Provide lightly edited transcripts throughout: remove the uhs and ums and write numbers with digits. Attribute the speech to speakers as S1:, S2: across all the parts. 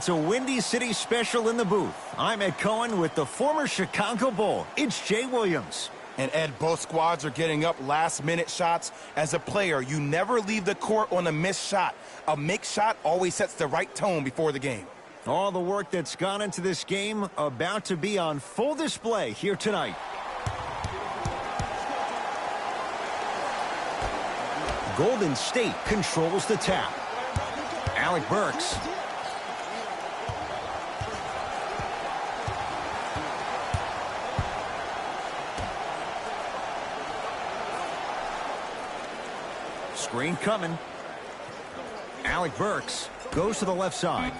S1: It's a Windy City special in the booth. I'm Ed Cohen with the former Chicago Bull. It's Jay Williams.
S2: And Ed, both squads are getting up last-minute shots. As a player, you never leave the court on a missed shot. A make shot always sets the right tone before the game.
S1: All the work that's gone into this game about to be on full display here tonight. Golden State controls the tap. Alec Burks. Screen coming. Alec Burks goes to the left side.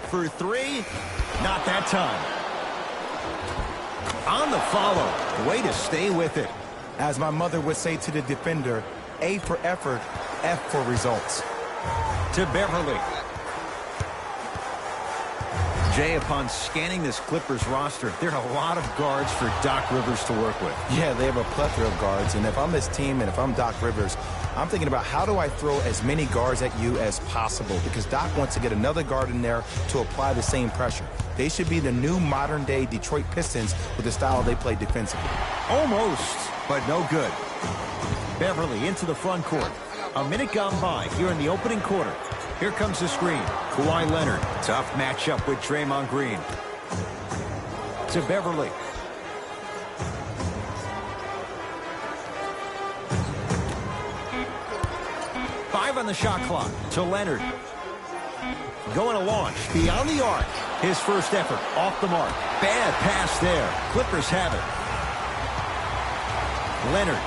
S1: For three. Not that time. On the follow. Way to stay with it.
S2: As my mother would say to the defender, A for effort, F for results.
S1: To Beverly. Jay, upon scanning this Clippers roster, there are a lot of guards for Doc Rivers to work with.
S2: Yeah, they have a plethora of guards, and if I'm this team and if I'm Doc Rivers, I'm thinking about how do I throw as many guards at you as possible, because Doc wants to get another guard in there to apply the same pressure. They should be the new modern-day Detroit Pistons with the style they play defensively.
S1: Almost, but no good. Beverly into the front court. A minute gone by here in the opening quarter. Here comes the screen. Kawhi Leonard. Tough matchup with Draymond Green. To Beverly. Five on the shot clock. To Leonard. Going to launch beyond the arc. His first effort off the mark. Bad pass there. Clippers have it. Leonard.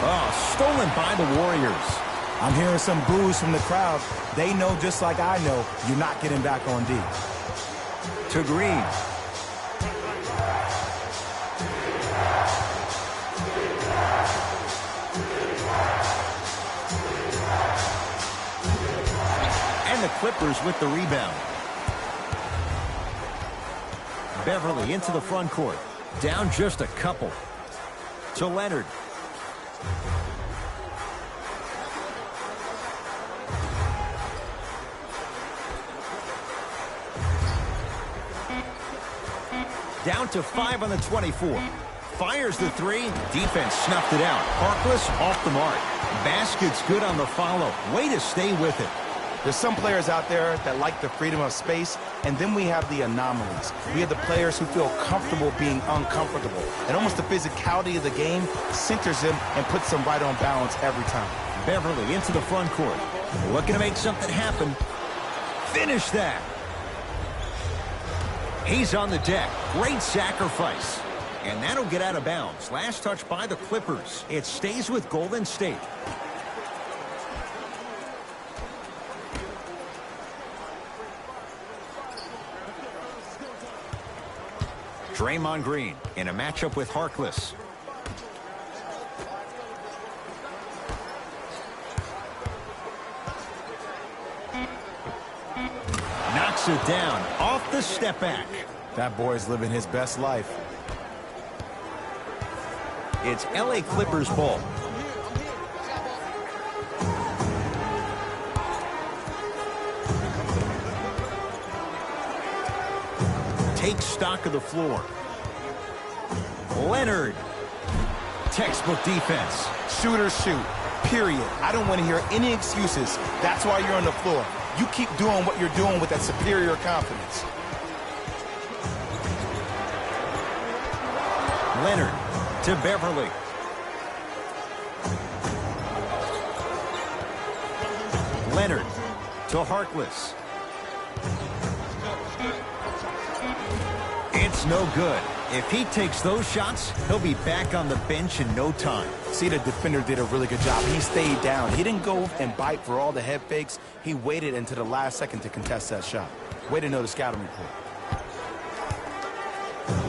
S1: Oh, stolen by the Warriors.
S2: I'm hearing some boos from the crowd. They know, just like I know, you're not getting back on D.
S1: To Green. And the Clippers with the rebound. Beverly into the front court. Down just a couple. To Leonard. Down to 5 on the 24. Fires the three. Defense snuffed it out. Harkless off the mark. Basket's good on the follow. Way to stay with it.
S2: There's some players out there that like the freedom of space, and then we have the anomalies. We have the players who feel comfortable being uncomfortable. And almost the physicality of the game centers them and puts them right on balance every time.
S1: Beverly into the front court. Looking to make something happen. Finish that. He's on the deck. Great sacrifice. And that'll get out of bounds. Last touch by the Clippers. It stays with Golden State. Draymond Green in a matchup with Harkless. Knocks it down off the step back.
S2: That boy's living his best life.
S1: It's LA Clippers ball. Take stock of the floor. Leonard. Textbook defense.
S2: Shooters shoot. Period. I don't want to hear any excuses. That's why you're on the floor. You keep doing what you're doing with that superior confidence.
S1: Leonard to Beverly. Leonard to Harkless. It's no good. If he takes those shots, he'll be back on the bench in no time.
S2: See, the defender did a really good job. He stayed down. He didn't go and bite for all the head fakes. He waited until the last second to contest that shot. Way to know the scouting report.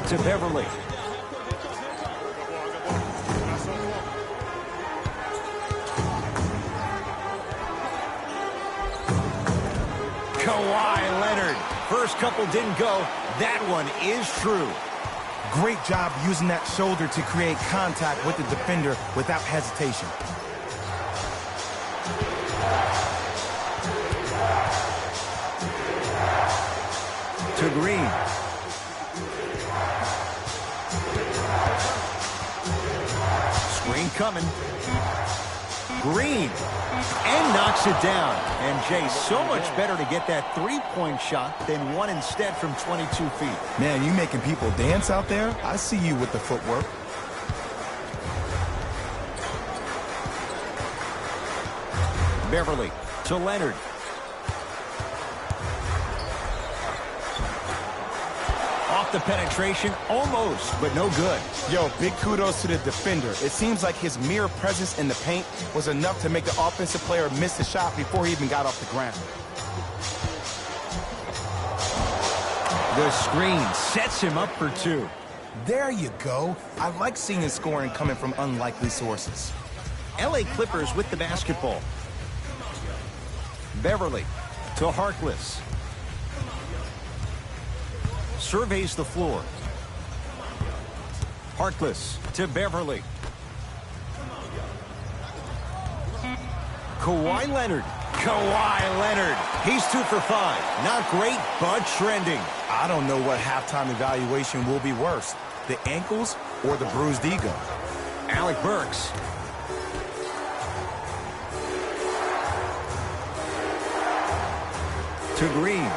S1: To Beverly. Kawhi Leonard. First couple didn't go. That one is true.
S2: Great job using that shoulder to create contact with the defender without hesitation.
S1: Green. Screen coming. Green. And knocks it down. And Jay, so much better to get that three-point shot than one instead from 22 feet.
S2: Man, you making people dance out there? I see you with the footwork.
S1: Beverly to Leonard. Off the penetration, almost, but no good.
S2: Yo, big kudos to the defender. It seems like his mere presence in the paint was enough to make the offensive player miss the shot before he even got off the ground.
S1: The screen sets him up for two.
S2: There you go. I like seeing scoring coming from unlikely sources.
S1: LA Clippers with the basketball. Beverly to Harkless. Surveys the floor. Harkless to Beverly. Kawhi Leonard. Kawhi Leonard. He's 2 for 5. Not great, but trending.
S2: I don't know what halftime evaluation will be worse, the ankles or the bruised ego.
S1: Alec Burks. To Green.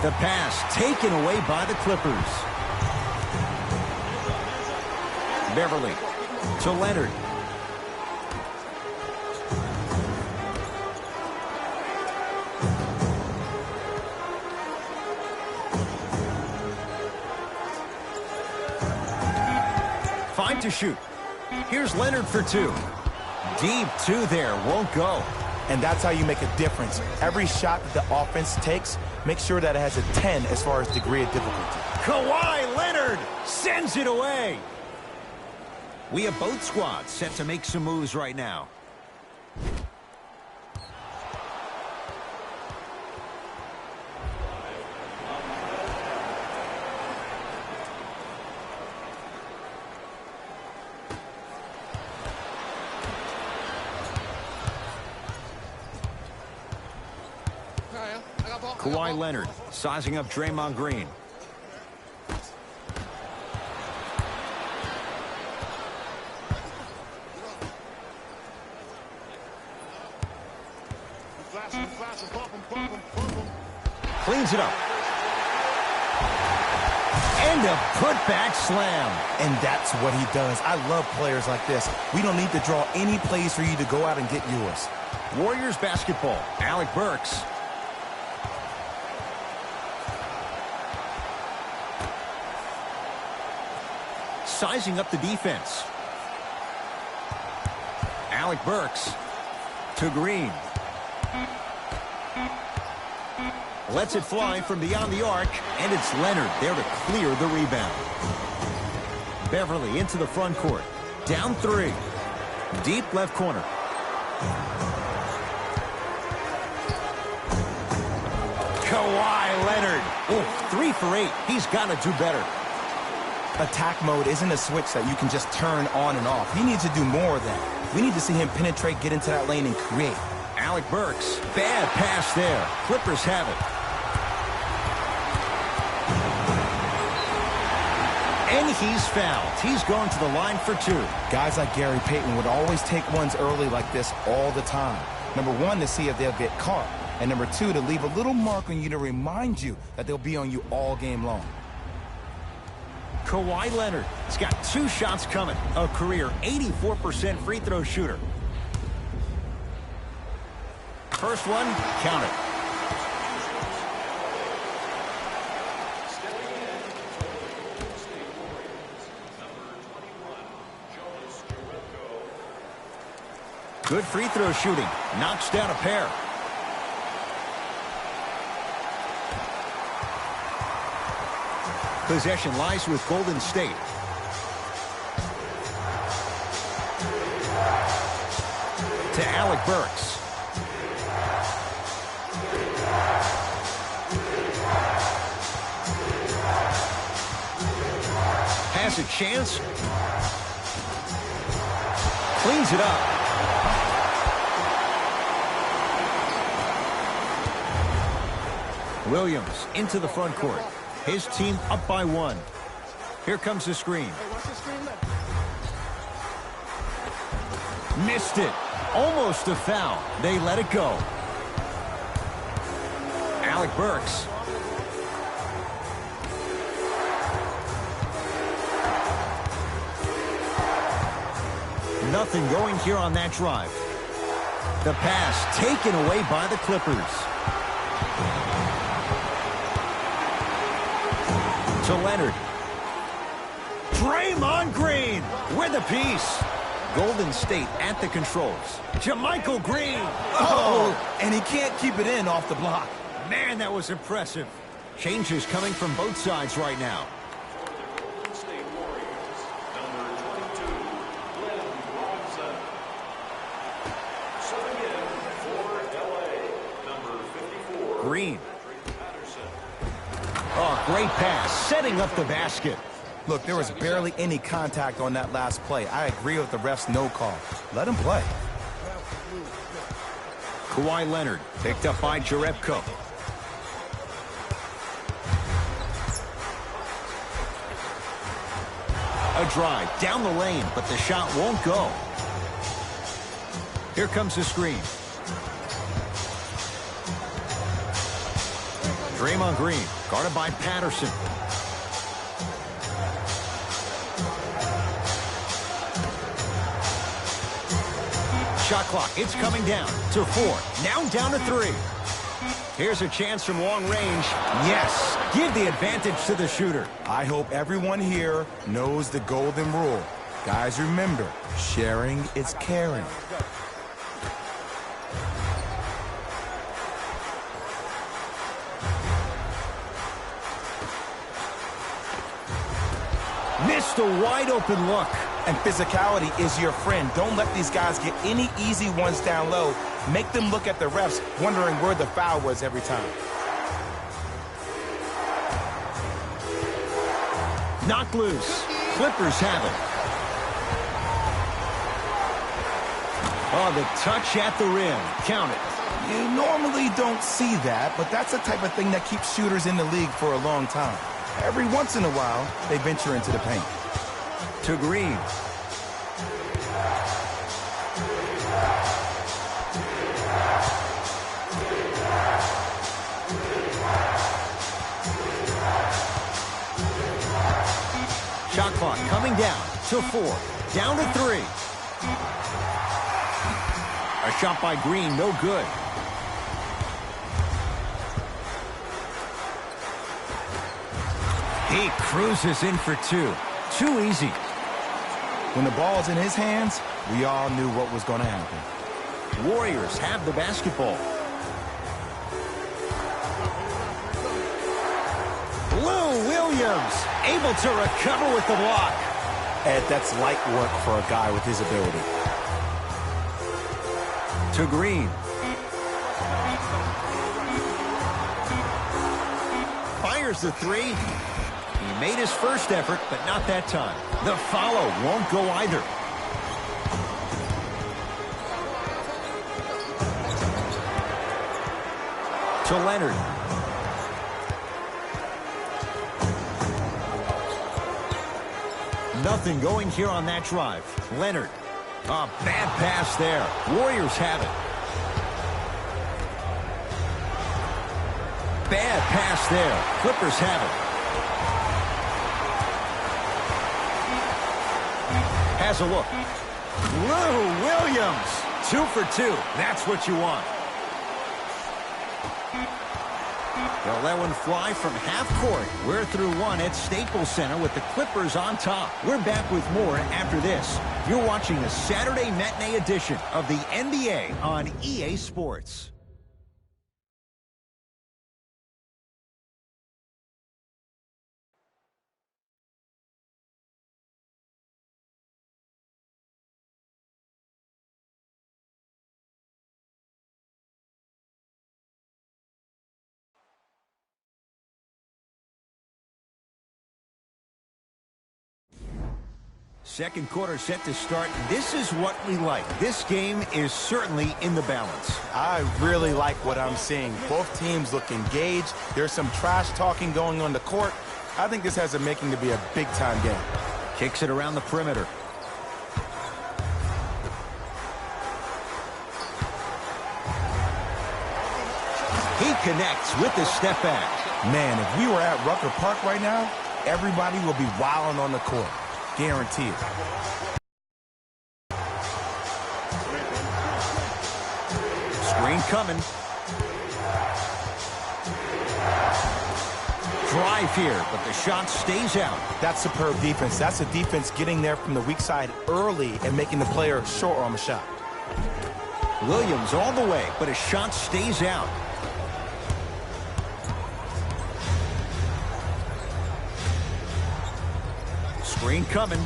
S1: The pass taken away by the Clippers. Beverly to Leonard. Five to shoot. Here's Leonard for two. Deep two there, won't go.
S2: And that's how you make a difference. Every shot that the offense takes, make sure that it has a 10 as far as degree of difficulty.
S1: Kawhi Leonard sends it away. We have both squads set to make some moves right now. Kawhi Leonard sizing up Draymond Green. Cleans it up. And a putback slam.
S2: And that's what he does. I love players like this. We don't need to draw any plays for you to go out and get yours.
S1: Warriors basketball. Alec Burks. Sizing up the defense. Alec Burks to Green. Lets it fly from beyond the arc, and it's Leonard there to clear the rebound. Beverly into the front court. Down three. Deep left corner. Kawhi Leonard. Oh, 3 for 8. He's got to do better.
S2: Attack mode isn't a switch that you can just turn on and off. He needs to do more of that. We need to see him penetrate, get into that lane, and create.
S1: Alec Burks. Bad pass there. Clippers have it. And he's fouled. He's going to the line for two.
S2: Guys like Gary Payton would always take ones early like this all the time. Number one, to see if they'll get caught. And number two, to leave a little mark on you to remind you that they'll be on you all game long.
S1: Kawhi Leonard has got 2 shots coming. A career 84% free throw shooter. First one, count it. Good free throw shooting. Knocks down a pair. Possession lies with Golden State. To Alec Burks. Has a chance. Cleans it up. Williams into the front court. His team up by 1. Here comes the screen. Missed it. Almost a foul. They let it go. Alec Burks. Nothing going here on that drive. The pass taken away by the Clippers. To Leonard. Draymond Green with the piece. Golden State at the controls. JaMychal Green.
S2: Oh, and he can't keep it in off the block.
S1: Man, that was impressive. Changes coming from both sides right now. Green. Oh, great pass, setting up the basket.
S2: Look, there was barely any contact on that last play. I agree with the ref's no call. Let him play.
S1: Kawhi Leonard picked up by Jerebko. A drive down the lane, but the shot won't go. Here comes the screen. Draymond Green, guarded by Patterson. Shot clock, it's coming down to 4. Now down to 3. Here's a chance from long range. Yes, give the advantage to the shooter.
S2: I hope everyone here knows the golden rule. Guys, remember, sharing is caring.
S1: Missed a wide open look.
S2: And physicality is your friend. Don't let these guys get any easy ones down low. Make them look at the refs, wondering where the foul was every time.
S1: Knocked loose. Clippers have it. Oh, the touch at the rim. Count it.
S2: You normally don't see that, but that's the type of thing that keeps shooters in the league for a long time. Every once in a while, they venture into the paint.
S1: To Green. Shot clock coming down to 4. Down to 3. A shot by Green, no good. He cruises in for 2. Too easy.
S2: When the ball's in his hands, we all knew what was going to happen.
S1: Warriors have the basketball. Lou Williams able to recover with the block.
S2: Ed, that's light work for a guy with his ability.
S1: To Green. Fires the 3. He made his first effort, but not that time. The follow won't go either. To Leonard. Nothing going here on that drive. Leonard. A bad pass there. Warriors have it. Bad pass there. Clippers have it. Has a look. Lou Williams. 2 for 2. That's what you want. They'll let one fly from half court. We're through 1 at Staples Center with the Clippers on top. We're back with more after this. You're watching the Saturday matinee edition of the NBA on EA Sports. Second quarter set to start. This is what we like. This game is certainly in the balance.
S2: I really like what I'm seeing. Both teams look engaged. There's some trash talking going on the court. I think this has a making to be a big-time game.
S1: Kicks it around the perimeter. He connects with the step back.
S2: Man, if we were at Rucker Park right now, everybody will be wilding on the court. Guaranteed.
S1: Screen coming. Drive here, but the shot stays out.
S2: That's superb defense. That's a defense getting there from the weak side early and making the player short on the shot.
S1: Williams all the way, but his shot stays out. Screen coming.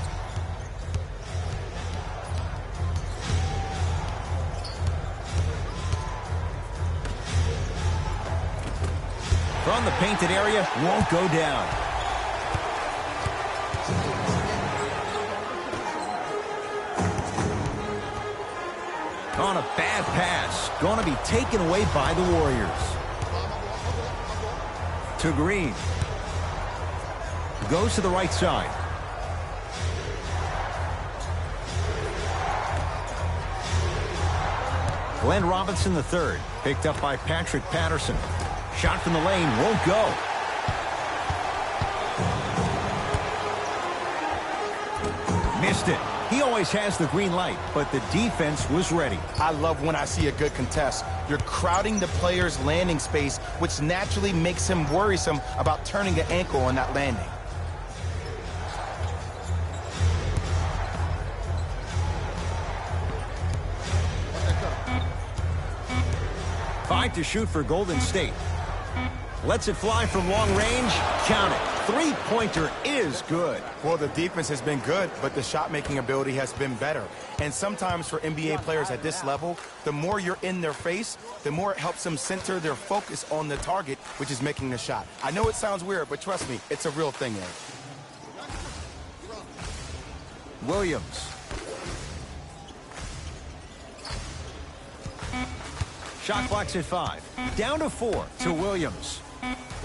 S1: From the painted area, won't go down. On a bad pass, going to be taken away by the Warriors. To Green. Goes to the right side. Glenn Robinson III, picked up by Patrick Patterson. Shot from the lane, won't go. Missed it. He always has the green light, but the defense was ready.
S2: I love when I see a good contest. You're crowding the player's landing space, which naturally makes him worrisome about turning the ankle on that landing.
S1: Five to shoot for Golden State. Lets it fly from long range. Count it. Three-pointer is good.
S2: Well, the defense has been good, but the shot-making ability has been better. And sometimes for NBA players at this level, the more you're in their face, the more it helps them center their focus on the target, which is making the shot. I know it sounds weird, but trust me, it's a real thing, Ed.
S1: Williams. Shot clock's at 5. Down to 4 to Williams.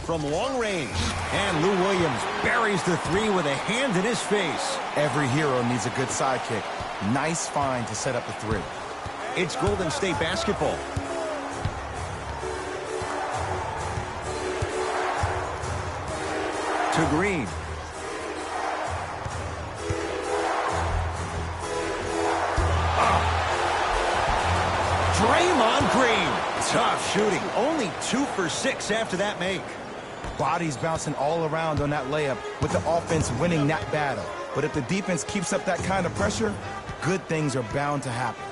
S1: From long range. And Lou Williams buries the three with a hand in his face.
S2: Every hero needs a good sidekick. Nice find to set up the three.
S1: It's Golden State basketball. To Green. Draymond Green. Tough shooting. Only 2 for 6 after that make.
S2: Bodies bouncing all around on that layup with the offense winning that battle. But if the defense keeps up that kind of pressure, good things are bound to happen.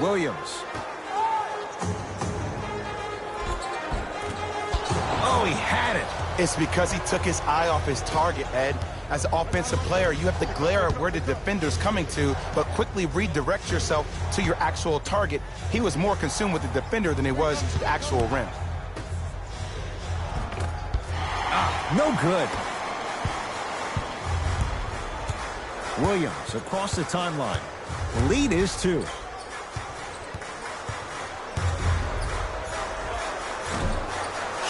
S1: Williams. Oh, he had it.
S2: It's because he took his eye off his target, Ed. As an offensive player, you have to glare at where the defender's coming to, but quickly redirect yourself to your actual target. He was more consumed with the defender than he was the actual rim.
S1: No good. Williams across the timeline. The lead is 2.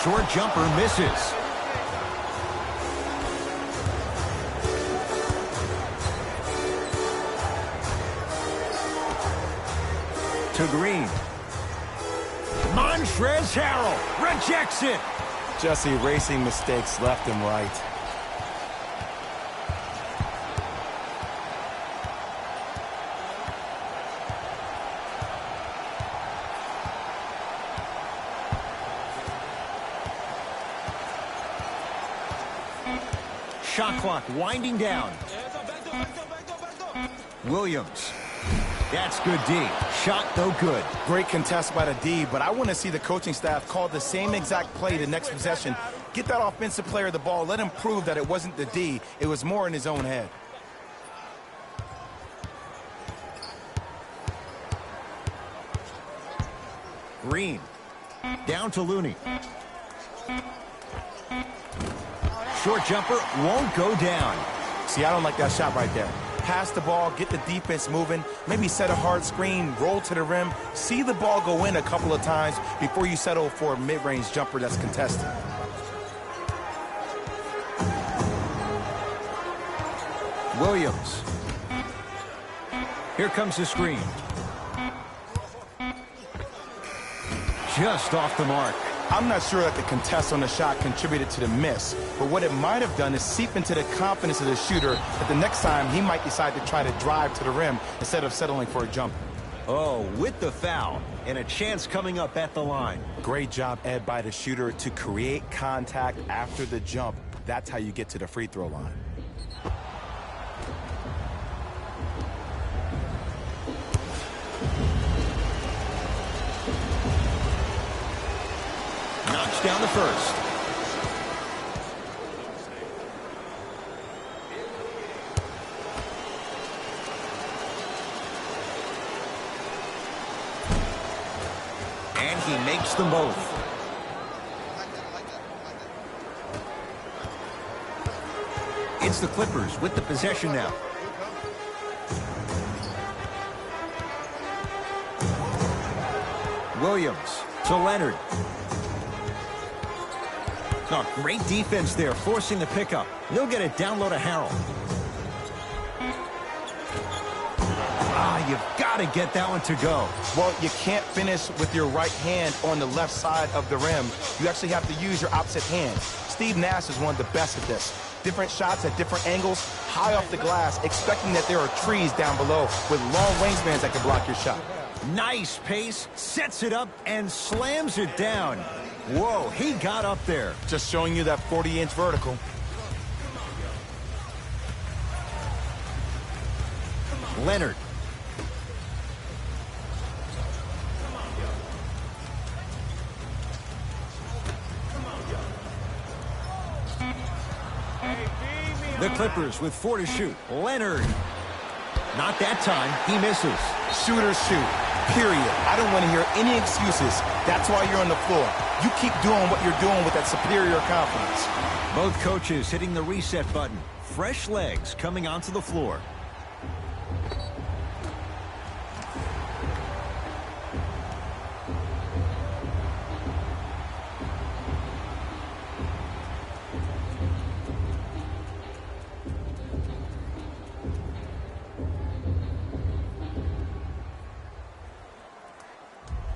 S1: Short jumper misses. To Green. Montrezl Harrell rejects it.
S2: Just erasing mistakes left and right.
S1: Shot clock winding down. Williams. That's good D. Shot, though, good.
S2: Great contest by the D, but I want to see the coaching staff call the same exact play the next possession. Get that offensive player the ball. Let him prove that it wasn't the D. It was more in his own head.
S1: Green. Down to Looney. Short jumper won't go down.
S2: See, I don't like that shot right there. Pass the ball, get the defense moving, maybe set a hard screen, roll to the rim, see the ball go in a couple of times before you settle for a mid-range jumper that's contested.
S1: Williams. Here comes the screen. Just off the mark.
S2: I'm not sure that the contest on the shot contributed to the miss, but what it might have done is seep into the confidence of the shooter that the next time he might decide to try to drive to the rim instead of settling for a jumper.
S1: Oh, with the foul, and a chance coming up at the line.
S2: Great job, Ed, by the shooter to create contact after the jump. That's how you get to the free throw line.
S1: Knocks down the first. And he makes them both. It's the Clippers with the possession now. Williams to Leonard. Oh, great defense there, forcing the pickup. He'll get it down low to Harrell. Ah, you've got to get that one to go.
S2: Well, you can't finish with your right hand on the left side of the rim. You actually have to use your opposite hand. Steve Nash is one of the best at this. Different shots at different angles, high off the glass, expecting that there are trees down below with long wingspans that can block your shot.
S1: Nice pace, sets it up, and slams it down. Whoa, he got up there.
S2: Just showing you that 40-inch vertical.
S1: Leonard. The Clippers with 4 to shoot. Leonard. Not that time. He misses.
S2: Shoot or shoot, period. I don't want to hear any excuses. That's why you're on the floor. You keep doing what you're doing with that superior confidence.
S1: Both coaches hitting the reset button. Fresh legs coming onto the floor.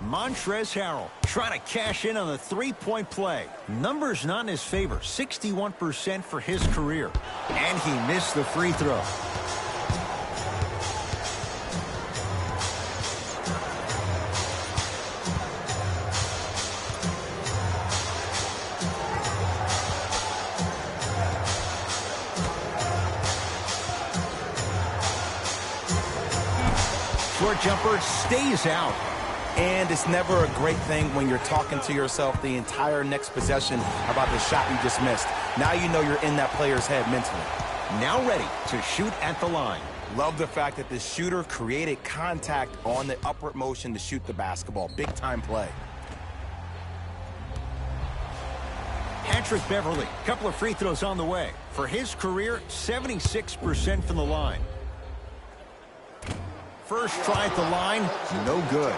S1: Montrezl Harrell trying to cash in on the three-point play. Numbers not in his favor, 61% for his career. And he missed the free throw. Short jumper stays out.
S2: And it's never a great thing when you're talking to yourself the entire next possession about the shot you just missed. Now you know you're in that player's head mentally.
S1: Now ready to shoot at the line.
S2: Love the fact that the shooter created contact on the upward motion to shoot the basketball. Big time play.
S1: Patrick Beverly, couple of free throws on the way. For his career, 76% from the line. First try at the line, no good.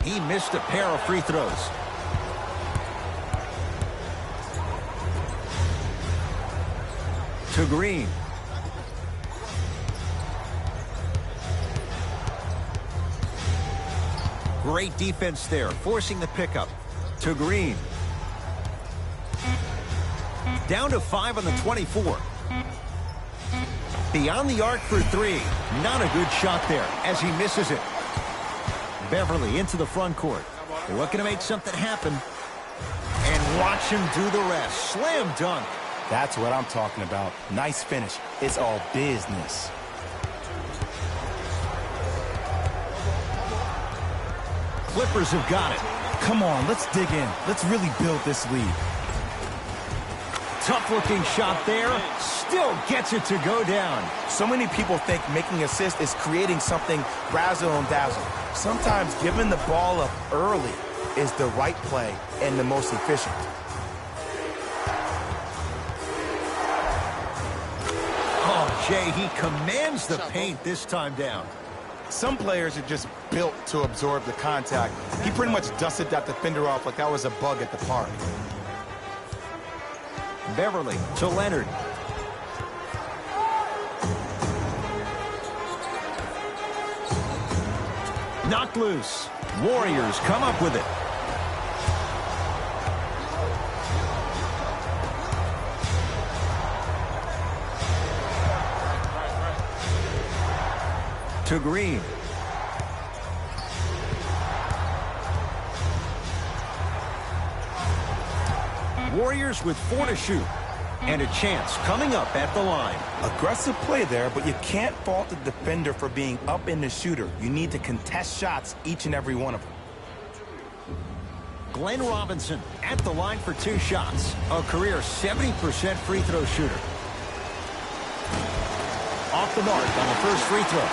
S1: He missed a pair of free throws. To Green. Great defense there, forcing the pickup. To Green. Down to 5 on the 24. Beyond the arc for 3. Not a good shot there as he misses it. Beverly into the front court. Looking to make something happen. And watch him do the rest. Slam dunk.
S2: That's what I'm talking about. Nice finish. It's all business.
S1: Clippers have got it.
S2: Come on, let's dig in. Let's really build this lead.
S1: Tough looking shot there. Still gets it to go down.
S2: So many people think making assists is creating something razzle and dazzle. Sometimes giving the ball up early is the right play and the most efficient.
S1: Oh, Jay, he commands the paint this time down.
S2: Some players are just built to absorb the contact. He pretty much dusted that defender off like that was a bug at the park.
S1: Beverly to Leonard. Knocked loose. Warriors come up with it. To Green. Warriors with 4 to shoot. And a chance coming up at the line.
S2: Aggressive play there, but you can't fault the defender for being up in the shooter. You need to contest shots, each and every one of them.
S1: Glenn Robinson at the line for 2 shots. A career 70% free throw shooter. Off the mark on the first free throw.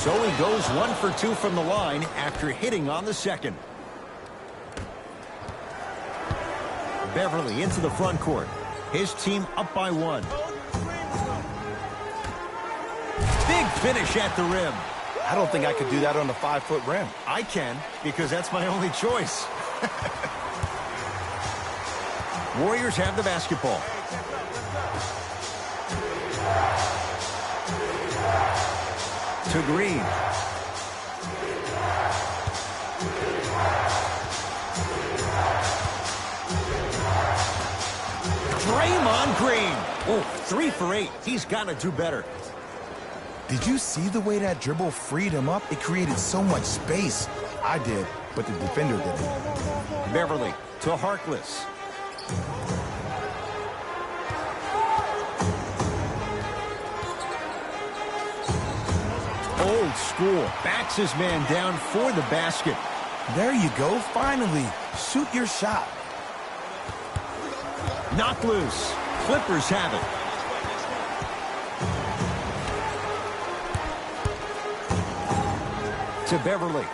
S1: So he goes 1 for 2 from the line after hitting on the second. Beverly into the front court. His team up by 1. Big finish at the rim.
S2: I don't think I could do that on the 5-foot rim.
S1: I can, because that's my only choice. Warriors have the basketball. To Green. Draymond Green. Oh, 3 for 8. He's got to do better.
S2: Did you see the way that dribble freed him up? It created so much space. I did, but the defender didn't.
S1: Beverly to Harkless. Old school. Backs his man down for the basket.
S2: There you go. Finally, shoot your shot.
S1: Knocked loose. Clippers have it. To Beverly.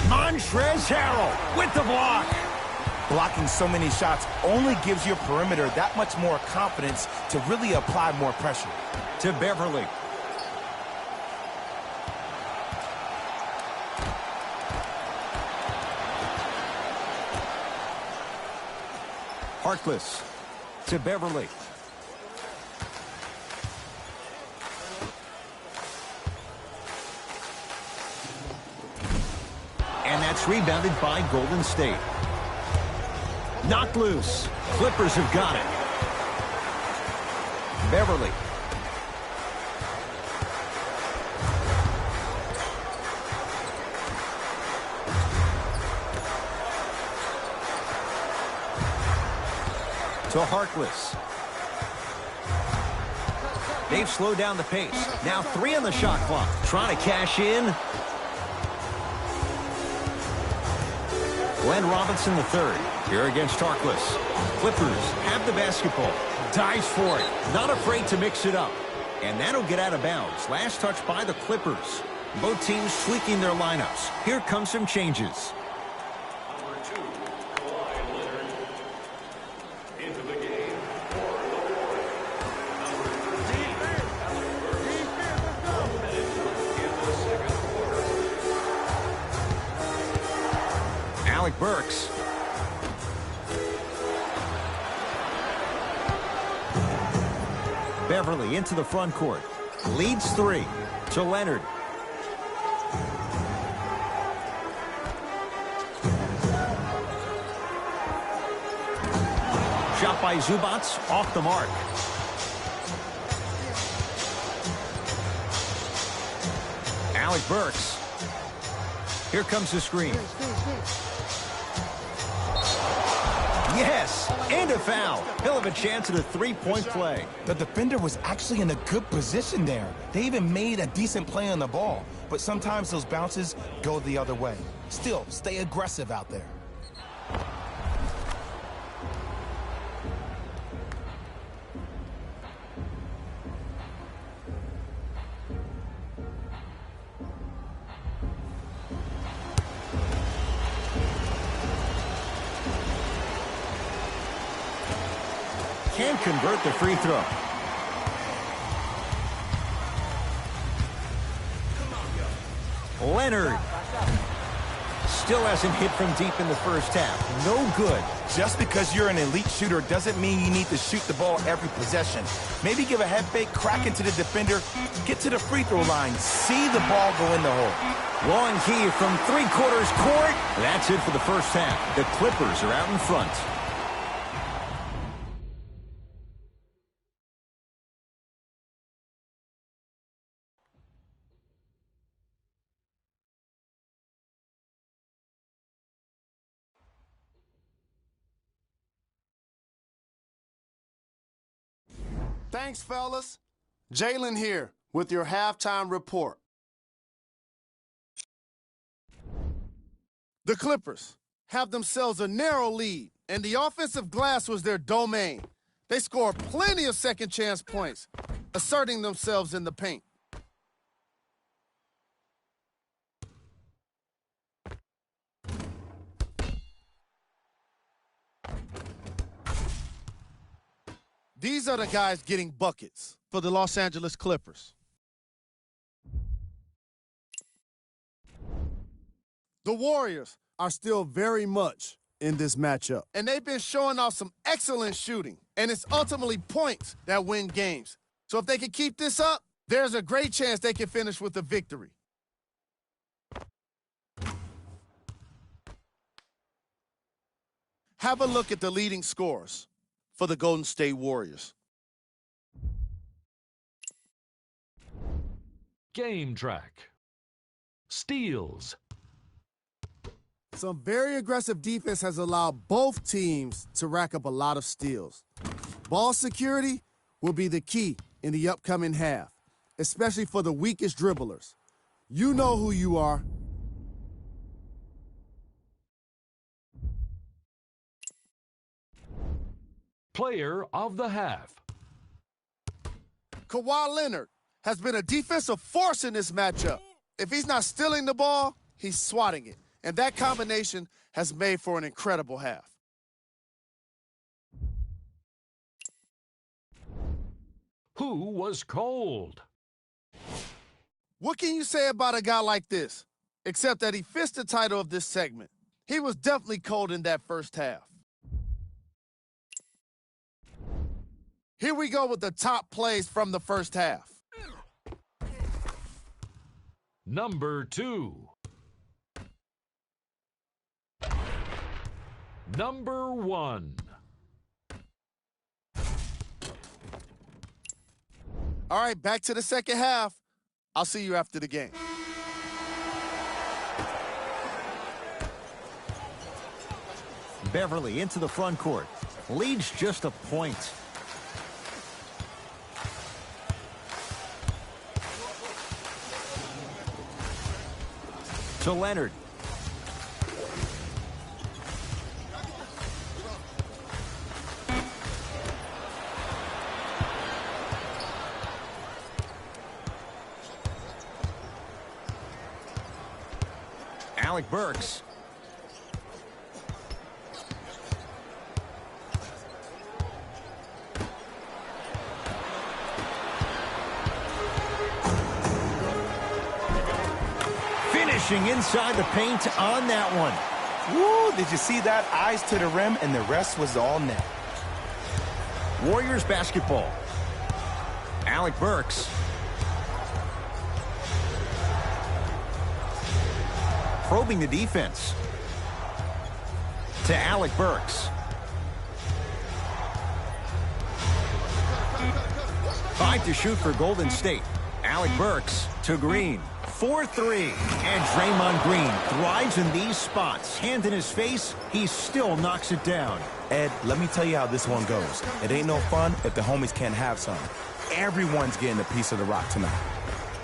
S1: Montrezl Harrell with the block.
S2: Blocking so many shots only gives your perimeter that much more confidence to really apply more pressure.
S1: To Beverly. Harkless to Beverly. And that's rebounded by Golden State. Knocked loose. Clippers have got it. Beverly. To Harkless. They've slowed down the pace. Now 3 on the shot clock. Trying to cash in. Glenn Robinson III here against Harkless. Clippers have the basketball. Dives for it. Not afraid to mix it up. And that'll get out of bounds. Last touch by the Clippers. Both teams tweaking their lineups. Here come some changes. Burks. Beverly into the front court. Leads 3 to Leonard. Shot by Zubats off the mark. Alec Burks. Here comes the screen. Yes, And a foul. He'll have a chance at a three-point play.
S2: The defender was actually in a good position there. They even made a decent play on the ball. But sometimes those bounces go the other way. Still, stay aggressive out there.
S1: Can't convert the free throw. Leonard still hasn't hit from deep in the first half. No good.
S2: Just because you're an elite shooter doesn't mean you need to shoot the ball every possession. Maybe give a head fake, crack into the defender, get to the free throw line, see the ball go in the hole.
S1: Long key from three-quarters court. That's it for the first half. The Clippers are out in front.
S3: Thanks, fellas. Jalen here with your halftime report. The Clippers have themselves a narrow lead, and the offensive glass was their domain. They scored plenty of second-chance points, asserting themselves in the paint. These are the guys getting buckets for the Los Angeles Clippers. The Warriors are still very much in this matchup, and they've been showing off some excellent shooting, and it's ultimately points that win games. So if they can keep this up, there's a great chance they can finish with a victory. Have a look at the leading scorers for the Golden State Warriors.
S4: Game track. Steals.
S3: Some very aggressive defense has allowed both teams to rack up a lot of steals. Ball security will be the key in the upcoming half, especially for the weakest dribblers. You know who you are.
S4: Player of the half.
S3: Kawhi Leonard has been a defensive force in this matchup. If he's not stealing the ball, he's swatting it. And that combination has made for an incredible half.
S4: Who was cold?
S3: What can you say about a guy like this? Except that he fits the title of this segment. He was definitely cold in that first half. Here we go with the top plays from the first half.
S4: Number 2. Number 1.
S3: All right, back to the second half. I'll see you after the game.
S1: Beverly into the front court. Leads just a point. To Leonard. Alec Burks. Finishing inside the paint on that one.
S2: Woo, did you see that? Eyes to the rim, and the rest was all net.
S1: Warriors basketball. Alec Burks. Probing the defense. To Alec Burks. 5 to shoot for Golden State. Alec Burks to Green. 4-3. And Draymond Green thrives in these spots. Hand in his face, he still knocks it down.
S2: Ed, let me tell you how this one goes. It ain't no fun if the homies can't have some. Everyone's getting a piece of the rock tonight.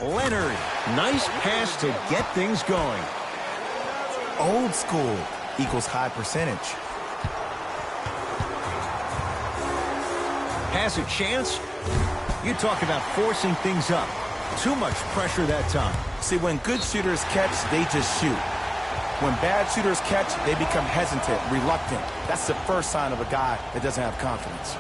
S1: Leonard, nice pass to get things going.
S2: Old school equals high percentage.
S1: Has a chance? You talk about forcing things up. Too much pressure that time.
S2: See, when good shooters catch, they just shoot. When bad shooters catch, they become hesitant, reluctant. That's the first sign of a guy that doesn't have confidence.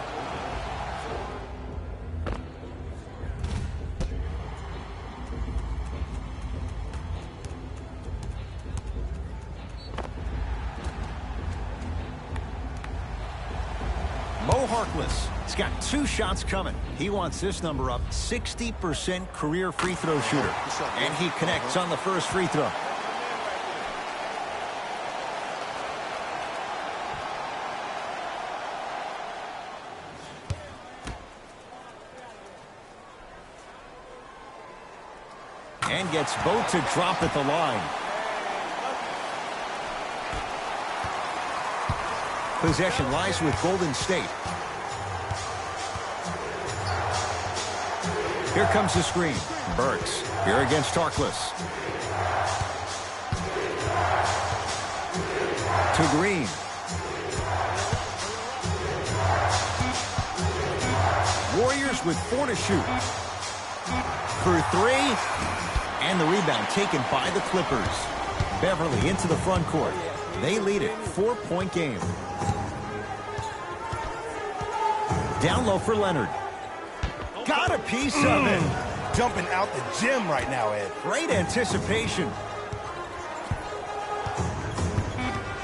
S1: He's got 2 shots coming. He wants this number up, 60% career free throw shooter. And he connects on the first free throw. And gets both to drop at the line. Possession lies with Golden State. Here comes the screen. Burks here against Tarkless. To Green. Warriors with 4 to shoot. For 3. And the rebound taken by the Clippers. Beverly into the front court. They lead it. 4-point game. Down low for Leonard. Got a piece of it.
S2: Jumping out the gym right now, Ed.
S1: Great anticipation.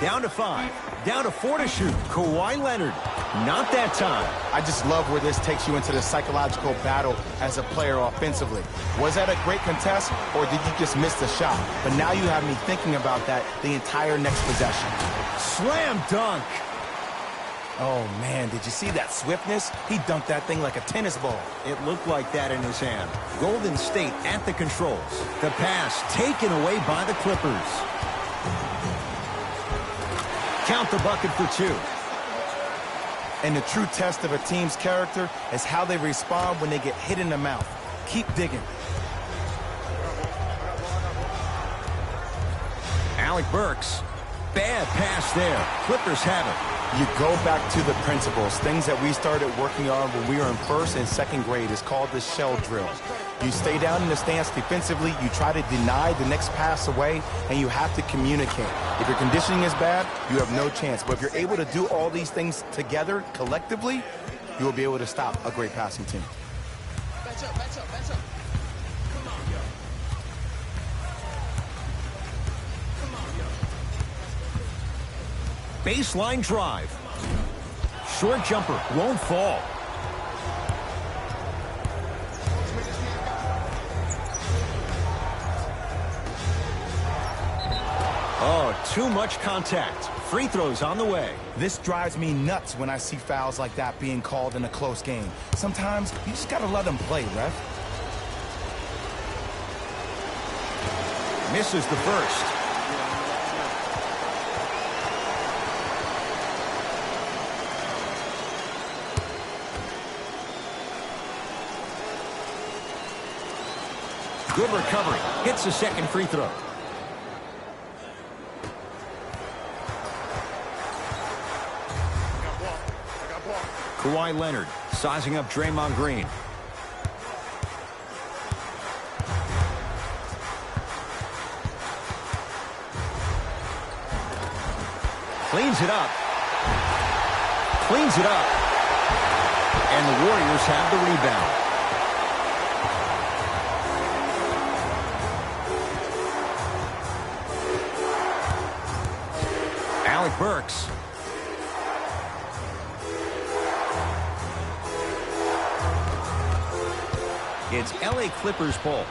S1: Down to 5. Down to 4 to shoot. Kawhi Leonard. Not that time.
S2: I just love where this takes you into the psychological battle as a player offensively. Was that a great contest, or did you just miss the shot? But now you have me thinking about that the entire next possession.
S1: Slam dunk.
S2: Oh, man, did you see that swiftness? He dunked that thing like a tennis ball.
S1: It looked like that in his hand. Golden State at the controls. The pass taken away by the Clippers. Count the bucket for 2.
S2: And the true test of a team's character is how they respond when they get hit in the mouth. Keep digging.
S1: Alec Burks. Bad pass there. Clippers have it.
S2: You go back to the principles, things that we started working on when we were in 1st and 2nd grade. It's called the shell drill. You stay down in the stance defensively, you try to deny the next pass away, and you have to communicate. If your conditioning is bad, you have no chance. But if you're able to do all these things together, collectively, you will be able to stop a great passing team.
S5: Back up, back up, back up. Come on, yo. Come on, yo.
S1: Baseline drive. Short jumper won't fall. Oh, too much contact. Free throws on the way.
S2: This drives me nuts when I see fouls like that being called in a close game. Sometimes you just gotta let them play, ref.
S1: Misses the first. Good recovery. Hits the second free throw. Kawhi Leonard sizing up Draymond Green. Cleans it up. Cleans it up. And the Warriors have the rebound. Alec Burks. It's LA Clippers ball.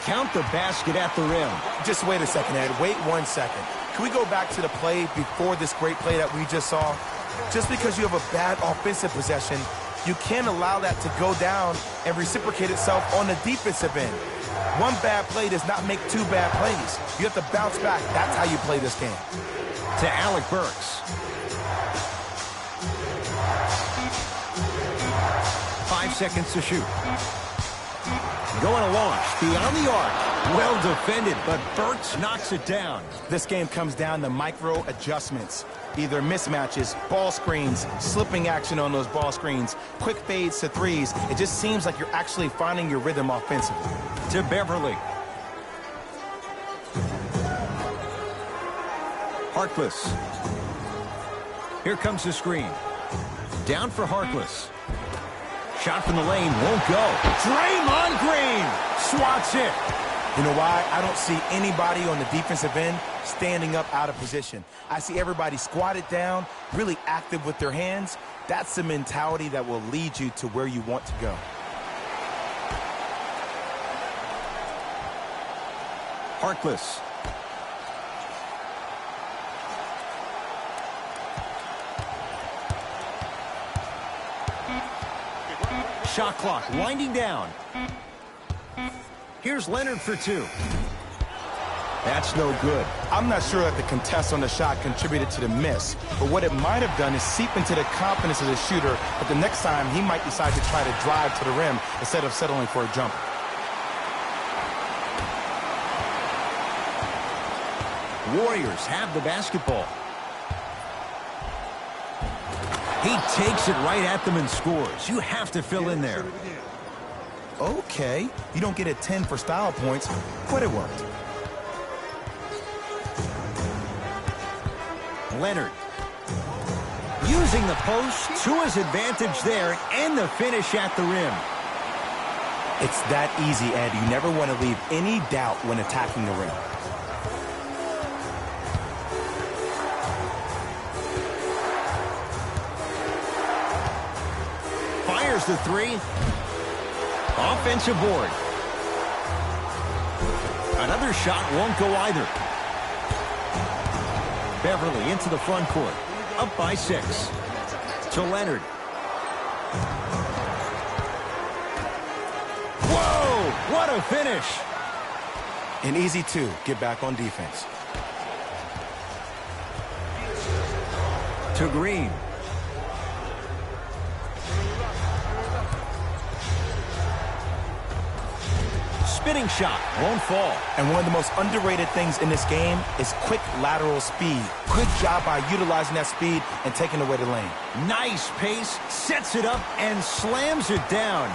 S1: Count the basket at the rim.
S2: Just wait a second, Ed. Wait 1 second. Can we go back to the play before this great play that we just saw? Just because you have a bad offensive possession You can't allow that to go down and reciprocate itself on the defensive end. One bad play does not make two bad plays. You have to bounce back. That's how you play this game.
S1: To Alec Burks. 5 seconds to shoot. Going to launch beyond the arc. Well defended, but Burks knocks it down.
S2: This game comes down to micro adjustments. Either mismatches, ball screens, slipping action on those ball screens, quick fades to threes. It just seems like you're actually finding your rhythm offensively.
S1: To Beverly. Harkless. Here comes the screen. Down for Harkless. Shot from the lane won't go. Draymond Green swats it.
S2: You know why? I don't see anybody on the defensive end standing up out of position. I see everybody squatted down, really active with their hands. That's the mentality that will lead you to where you want to go.
S1: Harkless. Shot clock winding down. Here's Leonard for two. That's no good.
S2: I'm not sure that the contest on the shot contributed to the miss, but what it might have done is seep into the confidence of the shooter, but the next time he might decide to try to drive to the rim instead of settling for a jumper.
S1: Warriors have the basketball. He takes it right at them and scores. You have to fill in there.
S2: Okay, you don't get a 10 for style points, but it worked.
S1: Leonard. Using the post to his advantage there and the finish at the rim.
S2: It's that easy, Ed. You never want to leave any doubt when attacking the rim.
S1: Fires the three. Offensive board. Another shot won't go either. Beverly into the front court. Up by 6. To Leonard. Whoa! What a finish!
S2: An easy 2. Get back on defense.
S1: To Green. Spinning shot won't fall.
S2: And one of the most underrated things in this game is quick lateral speed. Good job by utilizing that speed and taking away the lane.
S1: Nice pace, sets it up, and slams it down.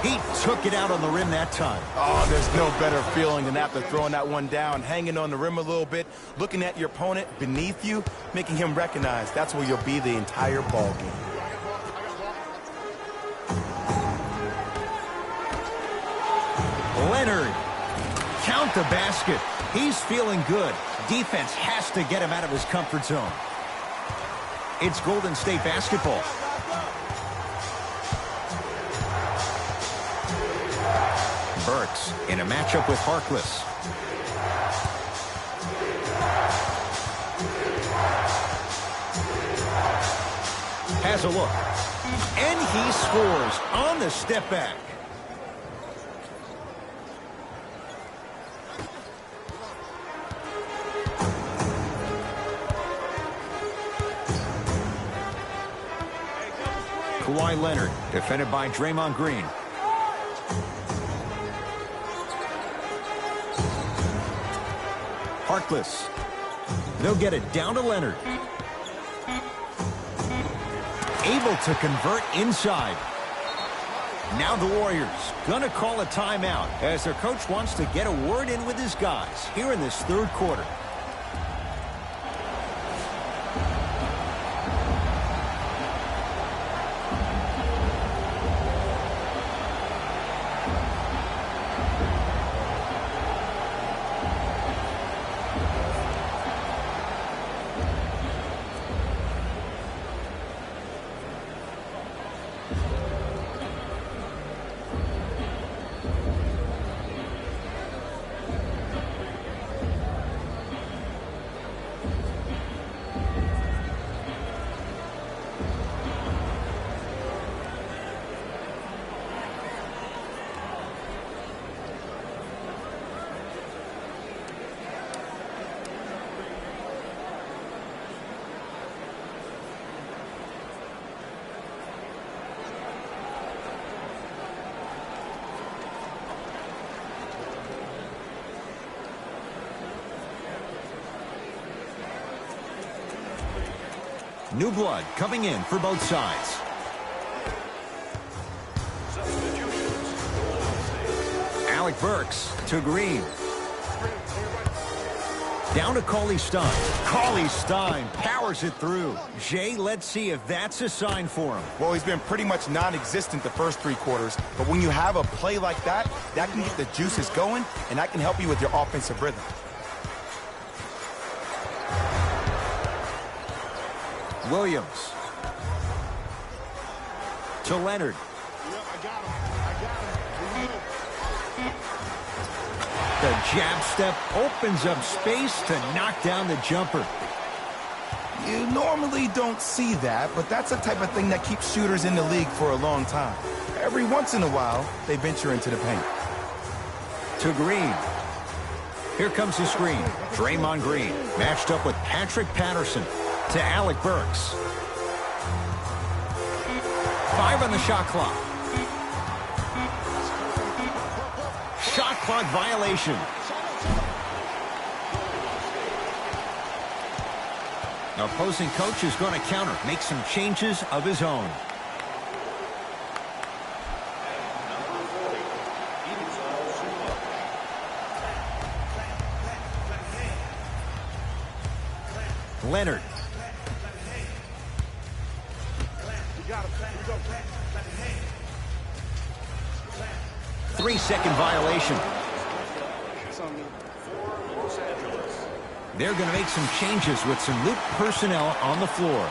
S1: He took it out on the rim that time.
S2: Oh, there's no better feeling than after throwing that one down, hanging on the rim a little bit, looking at your opponent beneath you, making him recognize that's where you'll be the entire ball game.
S1: Leonard, count the basket. He's feeling good. Defense has to get him out of his comfort zone. It's Golden State basketball. Burks in a matchup with Harkless. Has a look. And he scores on the step back. Kawhi Leonard, defended by Draymond Green. Harkless. They'll get it down to Leonard. Able to convert inside. Now the Warriors gonna call a timeout as their coach wants to get a word in with his guys here in this third quarter. New blood coming in for both sides. Alec Burks to Green. Down to Cauley Stein. Cauley Stein powers it through. Jay, let's see if that's a sign for him.
S2: Well, he's been pretty much non-existent the first 3 quarters, but when you have a play like that, that can get the juices going, and that can help you with your offensive rhythm.
S1: Williams. To Leonard. The jab step opens up space to knock down the jumper.
S2: You normally don't see that, but that's the type of thing that keeps shooters in the league for a long time. Every once in a while, they venture into the paint.
S1: To Green. Here comes the screen. Draymond Green matched up with Patrick Patterson. To Alec Burks. 5 on the shot clock. Shot clock violation. The opposing coach is going to counter, make some changes of his own. Leonard. 3-second violation. They're going to make some changes with some new personnel on the floor.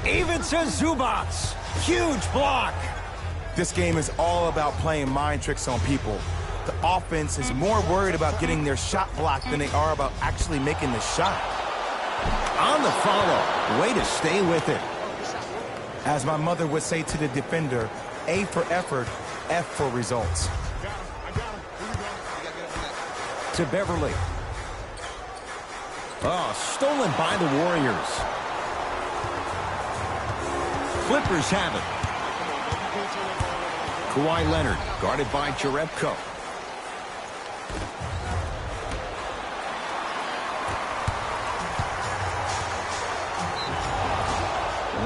S1: Even to Zubats. Huge block.
S2: This game is all about playing mind tricks on people. The offense is more worried about getting their shot blocked than they are about actually making the shot.
S1: On the follow. Way to stay with it.
S2: As my mother would say to the defender, A for effort, F for results.
S1: To Beverly. Oh, stolen by the Warriors. Clippers have it. Kawhi Leonard, guarded by Jerebko.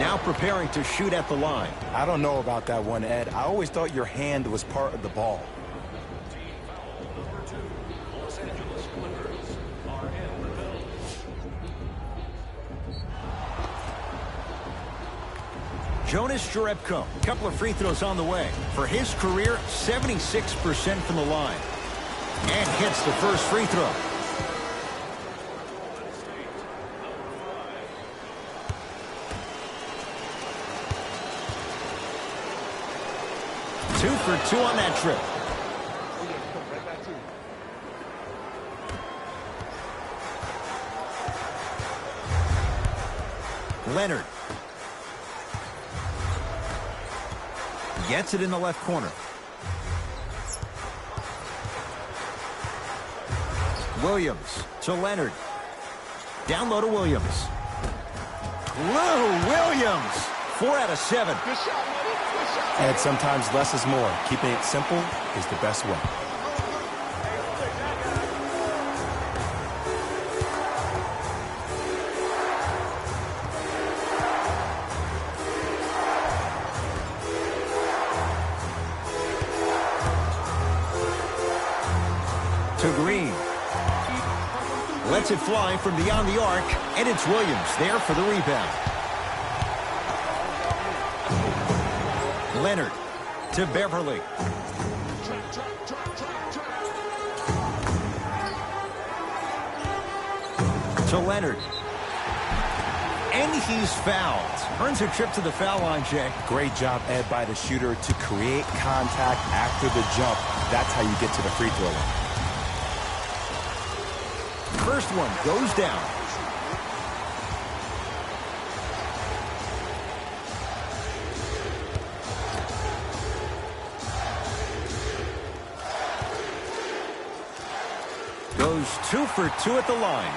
S1: Now preparing to shoot at the line.
S2: I don't know about that one, Ed. I always thought your hand was part of the ball.
S1: Jonas Jerebko, a couple of free throws on the way. For his career, 76% from the line. And hits the first free throw. Two for 2 on that trip. Leonard. Gets it in the left corner. Williams to Leonard. Down low to Williams. Lou Williams. 4 out of 7.
S2: Ed, sometimes less is more. Keeping it simple is the best way.
S1: To Green. Lets it fly from beyond the arc, and it's Williams there for the rebound. Leonard to Beverly. To Leonard. And he's fouled. Earns a trip to the foul line, Jay.
S2: Great job, Ed, by the shooter to create contact after the jump. That's how you get to the free throw line.
S1: First one goes down. Goes 2 for 2 at the line.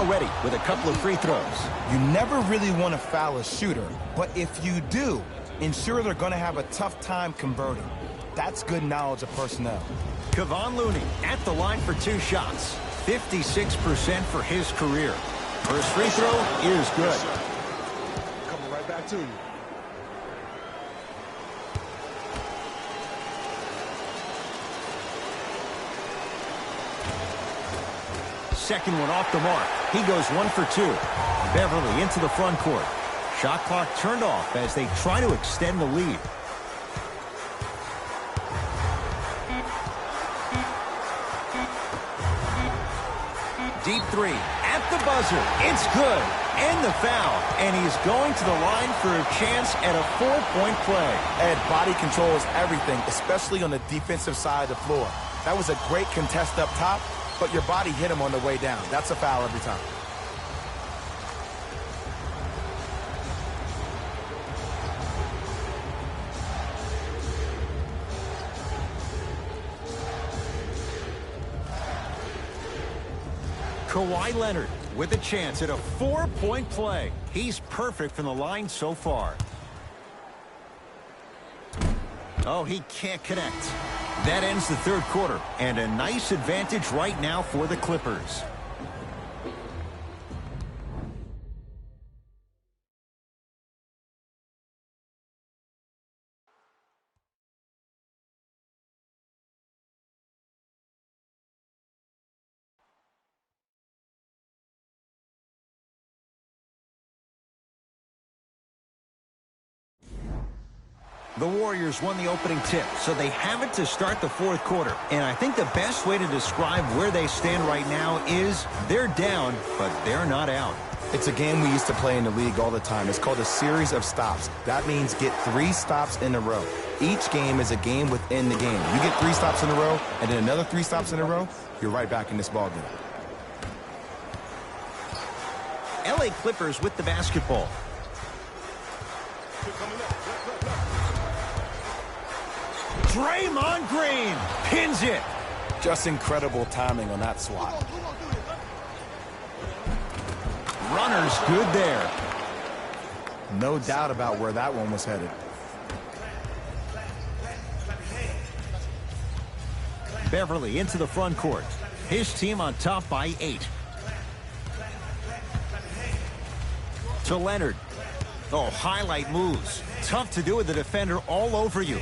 S1: now ready with a couple of free throws.
S2: You never really want to foul a shooter, but if you do, ensure they're going to have a tough time converting. That's good knowledge of personnel.
S1: Kevon Looney at the line for 2 shots. 56% for his career. First free throw is good.
S5: Coming right back to you.
S1: Second one off the mark. He goes 1 for 2. Beverly into the front court. Shot clock turned off as they try to extend the lead. Deep three at the buzzer. It's good. And the foul. And he's going to the line for a chance at a 4-point play.
S2: Ed, body control is everything, especially on the defensive side of the floor. That was a great contest up top, but your body hit him on the way down. That's a foul every time.
S1: Kawhi Leonard with a chance at a 4-point play. He's perfect from the line so far. Oh, he can't connect. That ends the third quarter, and a nice advantage right now for the Clippers. The Warriors won the opening tip, so they have it to start the fourth quarter. And I think the best way to describe where they stand right now is they're down, but they're not out.
S2: It's a game we used to play in the league all the time. It's called a series of stops. That means get 3 stops in a row. Each game is a game within the game. You get 3 stops in a row, and then another 3 stops in a row, you're right back in this ballgame.
S1: LA Clippers with the basketball. Draymond Green pins it.
S2: Just incredible timing on that swat.
S1: Runner's good there.
S2: No doubt about where that one was headed.
S1: Beverly into the front court. His team on top by 8. To Leonard. Oh, highlight moves. Tough to do with the defender all over you.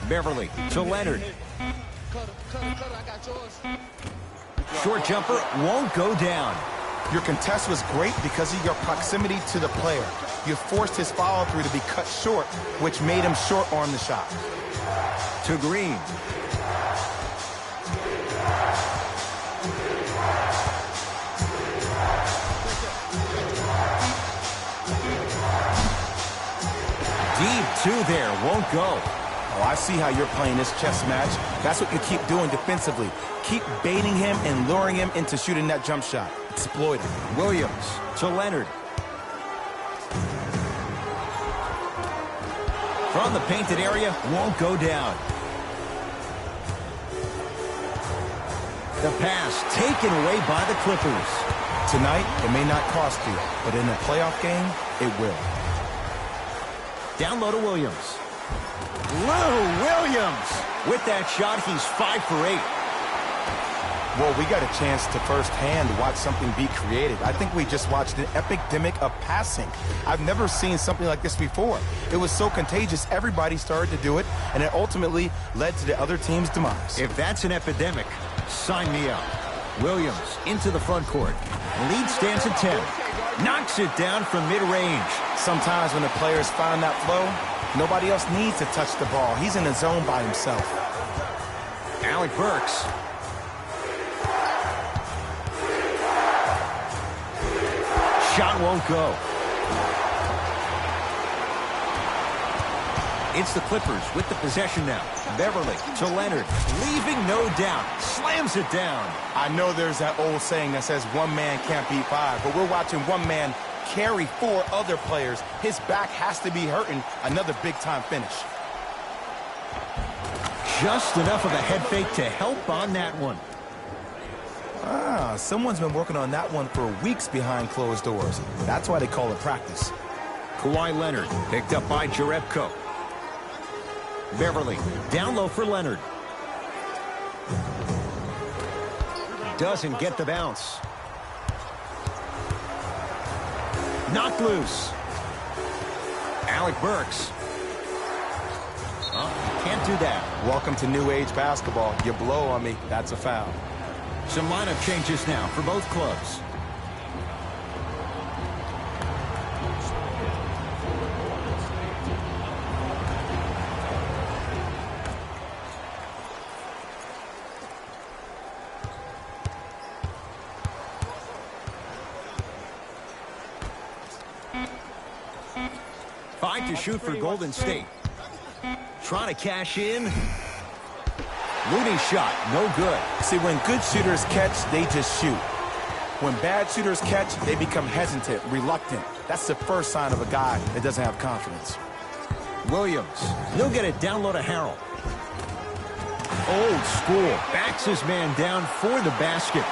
S1: Beverly to Leonard. Short jumper won't go down.
S2: Your contest was great because of your proximity to the player. You forced his follow-through to be cut short, which made him short-arm the shot.
S1: To Green. Deep 2 there, won't go.
S2: Oh, I see how you're playing this chess match. That's what you keep doing defensively. Keep baiting him and luring him into shooting that jump shot. Exploit him.
S1: Williams to Leonard. From the painted area, won't go down. The pass taken away by the Clippers.
S2: Tonight, it may not cost you, but in a playoff game, it will.
S1: Down low to Williams. Lou Williams. With that shot, he's 5 for 8.
S2: Well, we got a chance to firsthand watch something be created. I think we just watched an epidemic of passing. I've never seen something like this before. It was so contagious, everybody started to do it, and it ultimately led to the other team's demise.
S1: If that's an epidemic, sign me up. Williams into the front court. Lead stands at 10. Knocks it down from mid-range.
S2: Sometimes when the players find that flow, nobody else needs to touch the ball. He's in the zone by himself.
S1: Alec Burks. Shot won't go. It's the Clippers with the possession now. Beverly to Leonard, leaving no doubt. Slams it down.
S2: I know there's that old saying that says one man can't beat 5, but we're watching one man carry 4 other players. His back has to be hurting. Another big-time finish.
S1: Just enough of a head fake to help on that one.
S2: Someone's been working on that one for weeks behind closed doors. That's why they call it practice.
S1: Kawhi Leonard picked up by Jerebko. Beverly down low for Leonard. Doesn't get the bounce. Knocked loose. Alec Burks. Oh, can't do that.
S2: Welcome to new age basketball. You blow on me, that's a foul.
S1: Some lineup changes now for both clubs. Five to shoot for Golden State. Trying to cash in. Looney's shot, no good.
S2: See, when good shooters catch, they just shoot. When bad shooters catch, they become hesitant, reluctant. That's the first sign of a guy that doesn't have confidence.
S1: Williams, he'll get it down low to Harrell. Old school, backs his man down for the basket.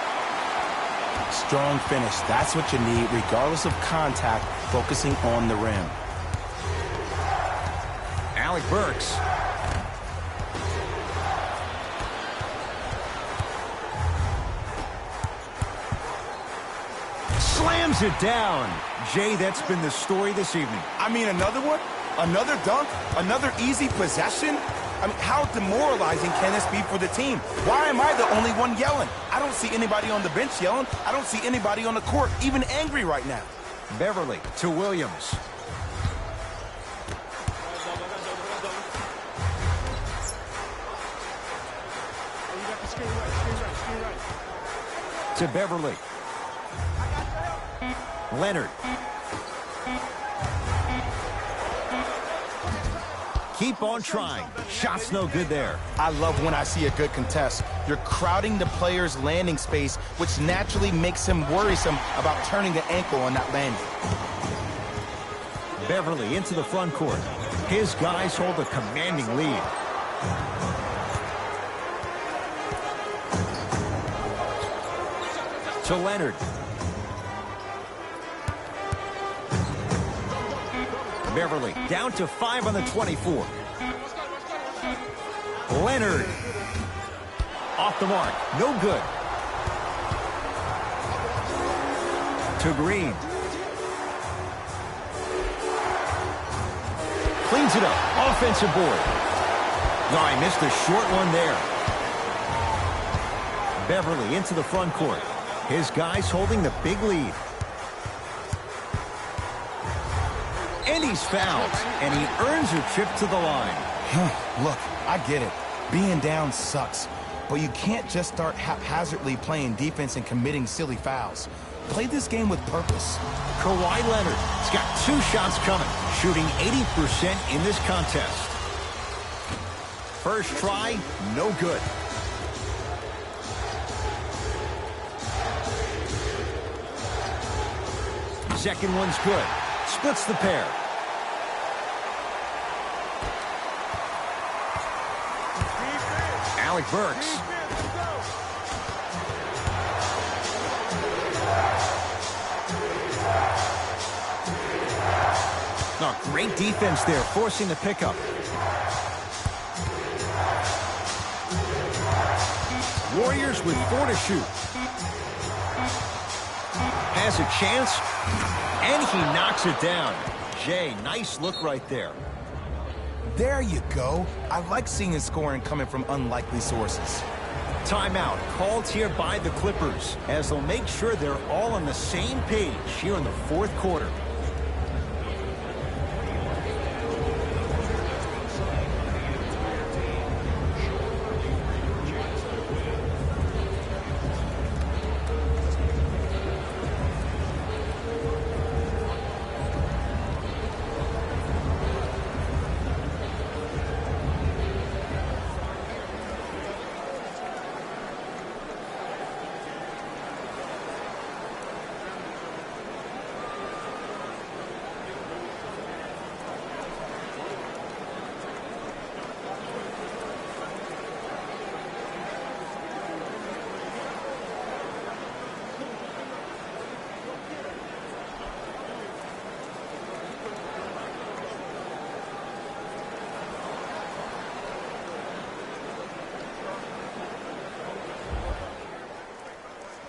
S2: Strong finish, that's what you need, regardless of contact, focusing on the rim.
S1: Alec Burks. Slams it down. Jay, that's been the story this evening.
S2: I mean, another one? Another dunk? Another easy possession? I mean, how demoralizing can this be for the team? Why am I the only one yelling? I don't see anybody on the bench yelling. I don't see anybody on the court even angry right now.
S1: Beverly to Williams. To Beverly. Leonard. Keep on trying. Shot's no good there.
S2: I love when I see a good contest. You're crowding the player's landing space, which naturally makes him worrisome about turning the ankle on that landing.
S1: Beverly into the front court. His guys hold a commanding lead. To Leonard. Beverly down to 5 on the 24. Leonard. Off the mark. No good. To Green. Cleans it up. Offensive board. No, I missed a short one there. Beverly into the front court. His guys holding the big lead. And he's fouled, and he earns a trip to the line.
S2: Look, I get it. Being down sucks. But you can't just start haphazardly playing defense and committing silly fouls. Play this game with purpose.
S1: Kawhi Leonard has got 2 shots coming, shooting 80% in this contest. First try, no good. Second one's good. Splits the pair. Alec Burks. No, great defense there, forcing the pickup. Warriors with 4 to shoot. Has a chance, and he knocks it down. Jay, nice look right there.
S2: There you go. I like seeing scoring coming from unlikely sources.
S1: Timeout called here by the Clippers, as they'll make sure they're all on the same page here in the 4th quarter.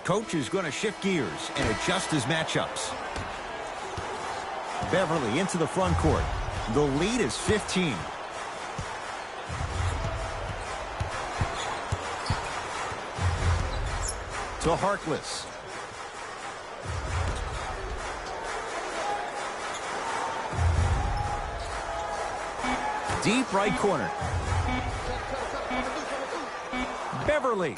S1: coach is going to shift gears and adjust his matchups. Beverly into the front court. The lead is 15. To Harkless. Deep right corner. Beverly.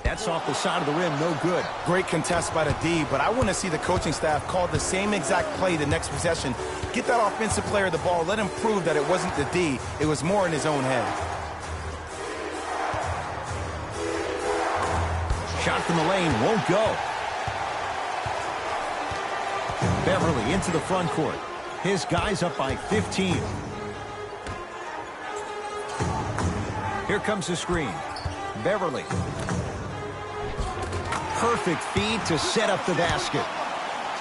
S1: That's off the side of the rim, no good.
S2: Great contest by the D, but I want to see the coaching staff call the same exact play the next possession. Get that offensive player the ball. Let him prove that it wasn't the D. It was more in his own head.
S1: Shot from the lane won't go. Beverly into the front court. His guy's up by 15. Here comes the screen. Beverly. Perfect feed to set up the basket.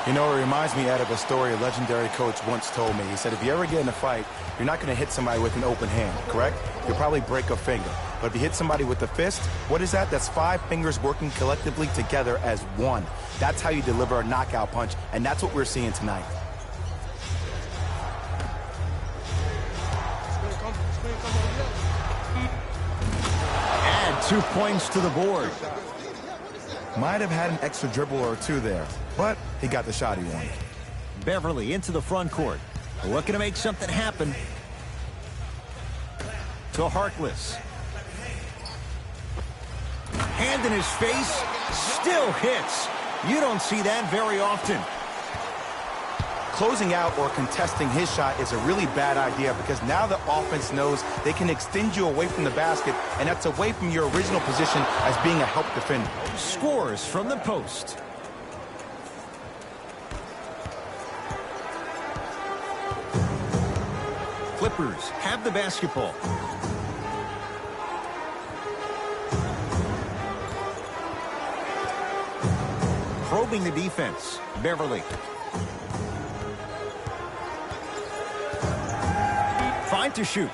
S2: You know, it reminds me, Ed, of a story a legendary coach once told me. He said, if you ever get in a fight, you're not going to hit somebody with an open hand, correct? You'll probably break a finger. But if you hit somebody with the fist, what is that? That's 5 fingers working collectively together as one. That's how you deliver a knockout punch, and that's what we're seeing tonight.
S1: Add 2 points to the board.
S2: Might have had an extra dribble or two there, but he got the shot he wanted.
S1: Beverly into the front court. Looking to make something happen. To Harkless. Hand in his face. Still hits. You don't see that very often.
S2: Closing out or contesting his shot is a really bad idea because now the offense knows they can extend you away from the basket, and that's away from your original position as being a help defender.
S1: Scores from the post. Clippers have the basketball. Probing the defense. Beverly. Fine to shoot.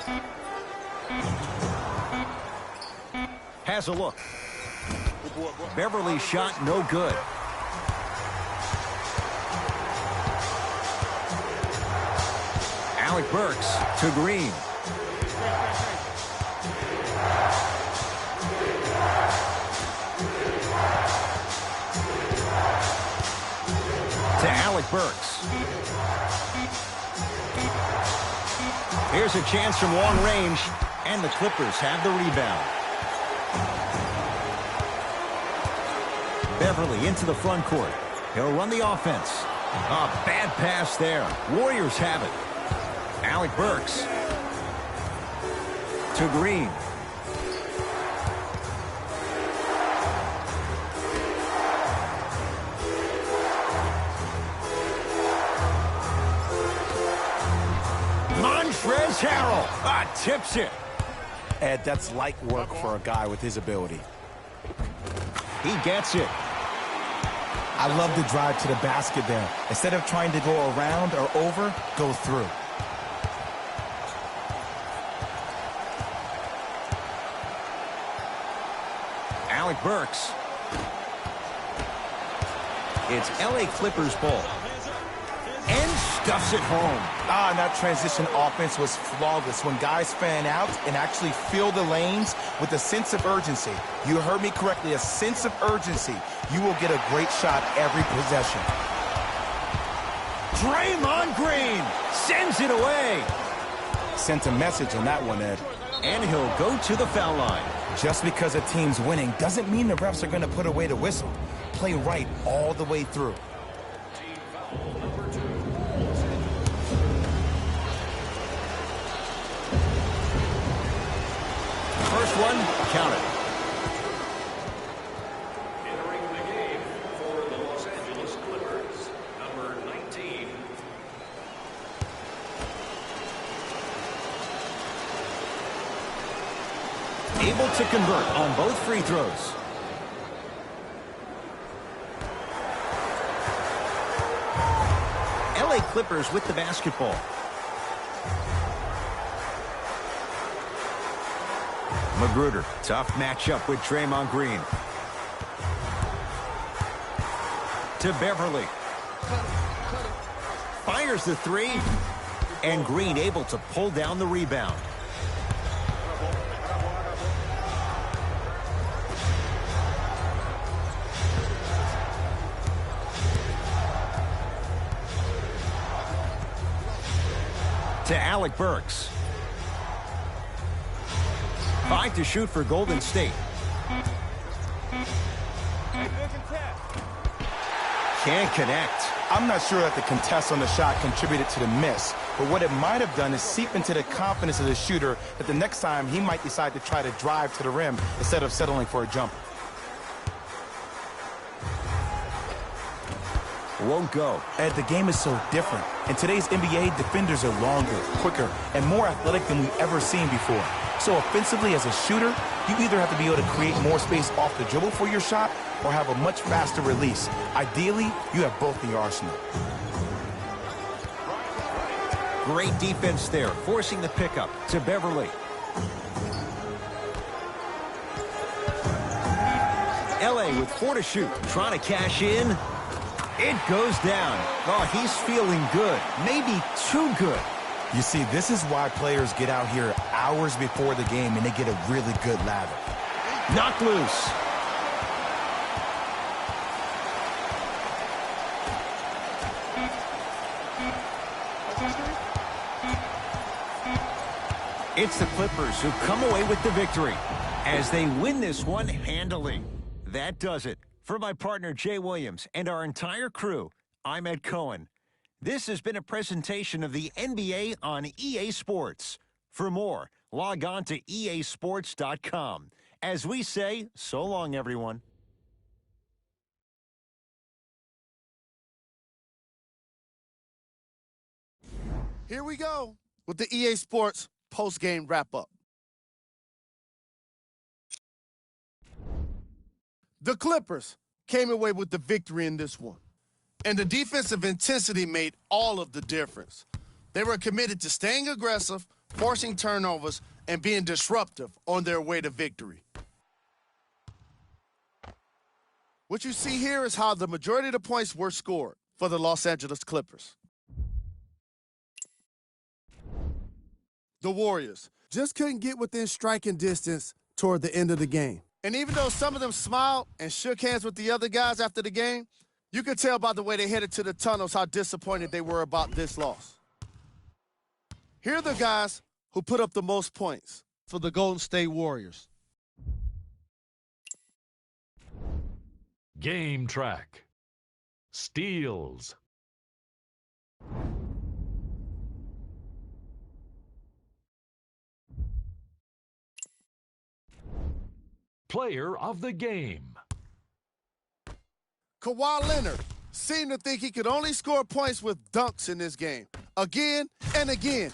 S1: Has a look. Beverly shot no good. Alec Burks to Green. To Alec Burks. Here's a chance from long range, and the Clippers have the rebound. Beverly into the front court. He'll run the offense. A bad pass there. Warriors have it. Alec Burks to Green. Montrezl Harrell tips it.
S2: Ed, that's light work for a guy with his ability.
S1: He gets it.
S2: I love the drive to the basket there. Instead of trying to go around or over, go through.
S1: Alec Burks. It's LA Clippers ball. And stuffs it home.
S2: And that transition offense was flawless when guys fan out and actually fill the lanes with a sense of urgency. You heard me correctly, a sense of urgency. You will get a great shot every possession.
S1: Draymond Green sends it away.
S2: Sent a message on that one, Ed.
S1: And he'll go to the foul line.
S2: Just because a team's winning doesn't mean the refs are going to put away the whistle. Play right all the way through.
S1: First one, count it.
S4: Entering the game for the Los Angeles Clippers, number 19.
S1: Able to convert on both free throws. LA Clippers with the basketball. Magruder, tough matchup with Draymond Green. to Beverly. Fires the three. And Green able to pull down the rebound. To Alec Burks. 5 to shoot for Golden State. Can't connect.
S2: I'm not sure that the contest on the shot contributed to the miss, but what it might have done is seep into the confidence of the shooter that the next time he might decide to try to drive to the rim instead of settling for a jumper.
S1: Won't go.
S2: And the game is so different. In today's NBA, defenders are longer, quicker, and more athletic than we've ever seen before. So offensively, as a shooter, you either have to be able to create more space off the dribble for your shot or have a much faster release. Ideally, you have both in your arsenal.
S1: Great defense there, forcing the pickup to Beverly. LA with 4 to shoot, trying to cash in. It goes down. Oh, he's feeling good, maybe too good.
S2: You see, this is why players get out here hours before the game and they get a really good lather.
S1: Knocked loose. It's the Clippers who come away with the victory as they win this one handily. That does it. For my partner, Jay Williams, and our entire crew, I'm Ed Cohen. This has been a presentation of the NBA on EA Sports. For more, log on to easports.com. As we say, so long, everyone.
S3: Here we go with the EA Sports post-game wrap-up. The Clippers came away with the victory in this one. And the defensive intensity made all of the difference. They were committed to staying aggressive, forcing turnovers, and being disruptive on their way to victory. What you see here is how the majority of the points were scored for the Los Angeles Clippers. The Warriors just couldn't get within striking distance toward the end of the game. And even though some of them smiled and shook hands with the other guys after the game, you could tell by the way they headed to the tunnels how disappointed they were about this loss. Here are the guys who put up the most points for the Golden State Warriors.
S6: Game track. Steals. Player of the game.
S3: Kawhi Leonard seemed to think he could only score points with dunks in this game. Again and again.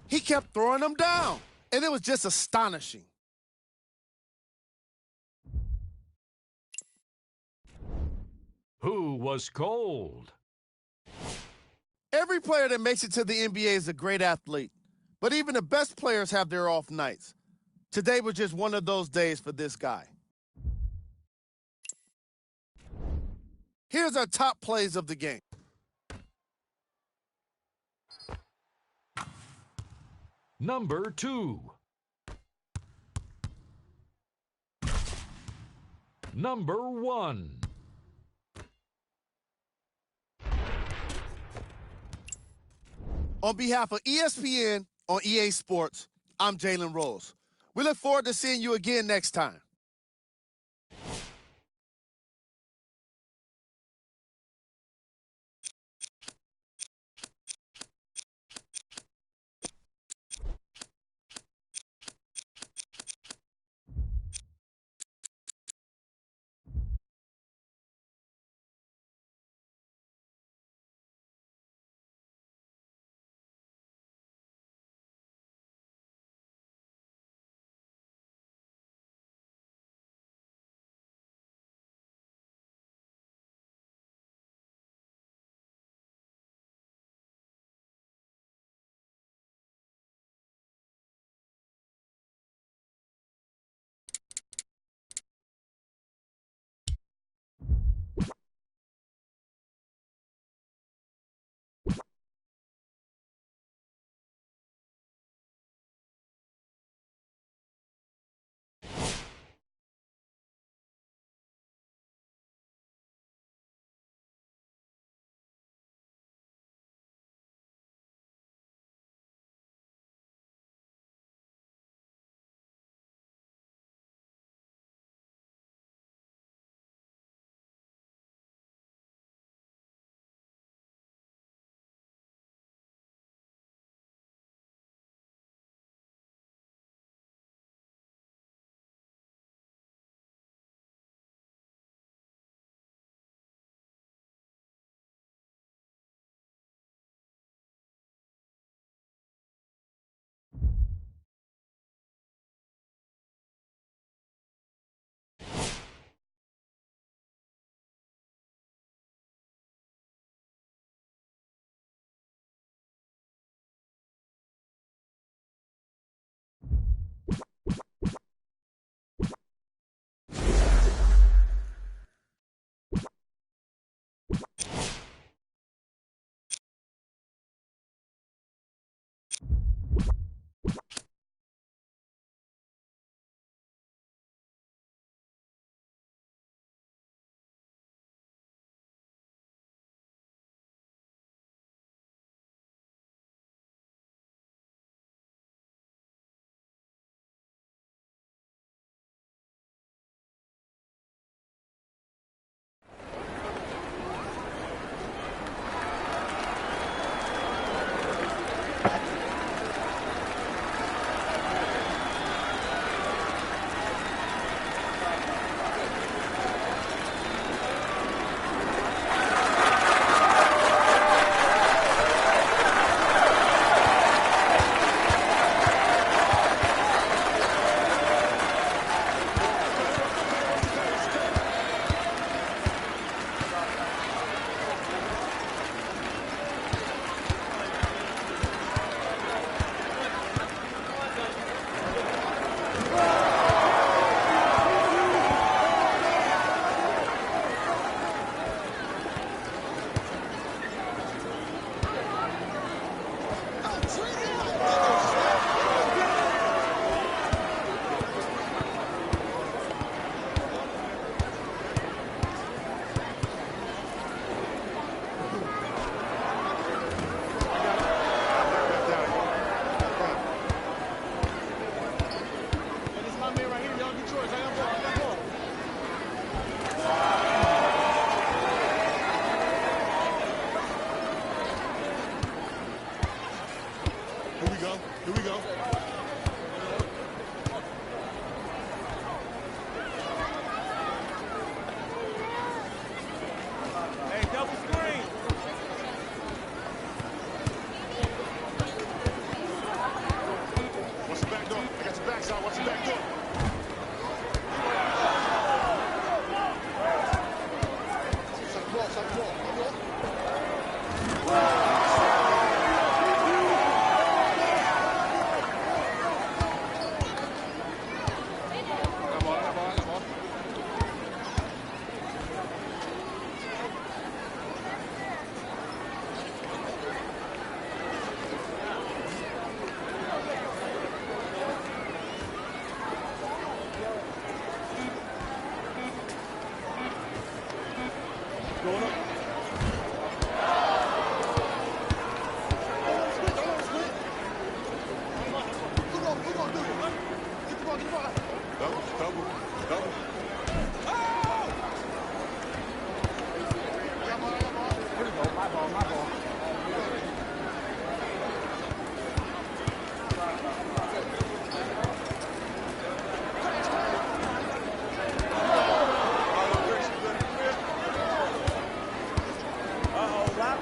S3: He kept throwing them down, and it was just astonishing.
S6: Who was cold?
S3: Every player that makes it to the NBA is a great athlete, but even the best players have their off nights. Today was just one of those days for this guy. Here's our top plays of the game.
S6: Number 2. Number 1.
S3: On behalf of ESPN on EA Sports, I'm Jalen Rose. We look forward to seeing you again next time.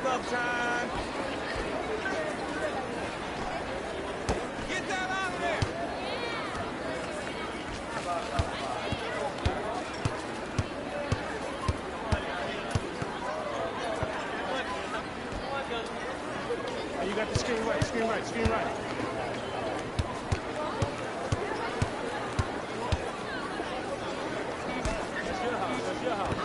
S5: Walk-up time. Get that out of there.
S7: Oh, you got the screen right, screen right, screen right. That's your house, that's your house.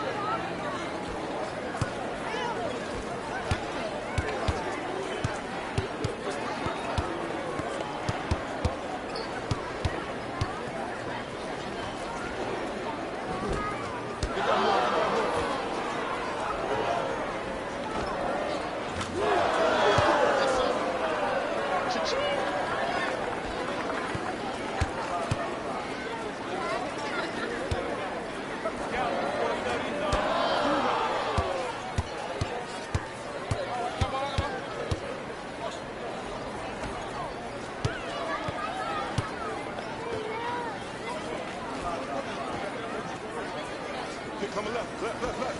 S5: Coming left, left, left, left.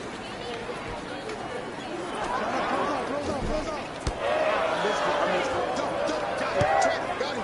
S5: Close out. I missed it. Don't. Got it. Track. Got him.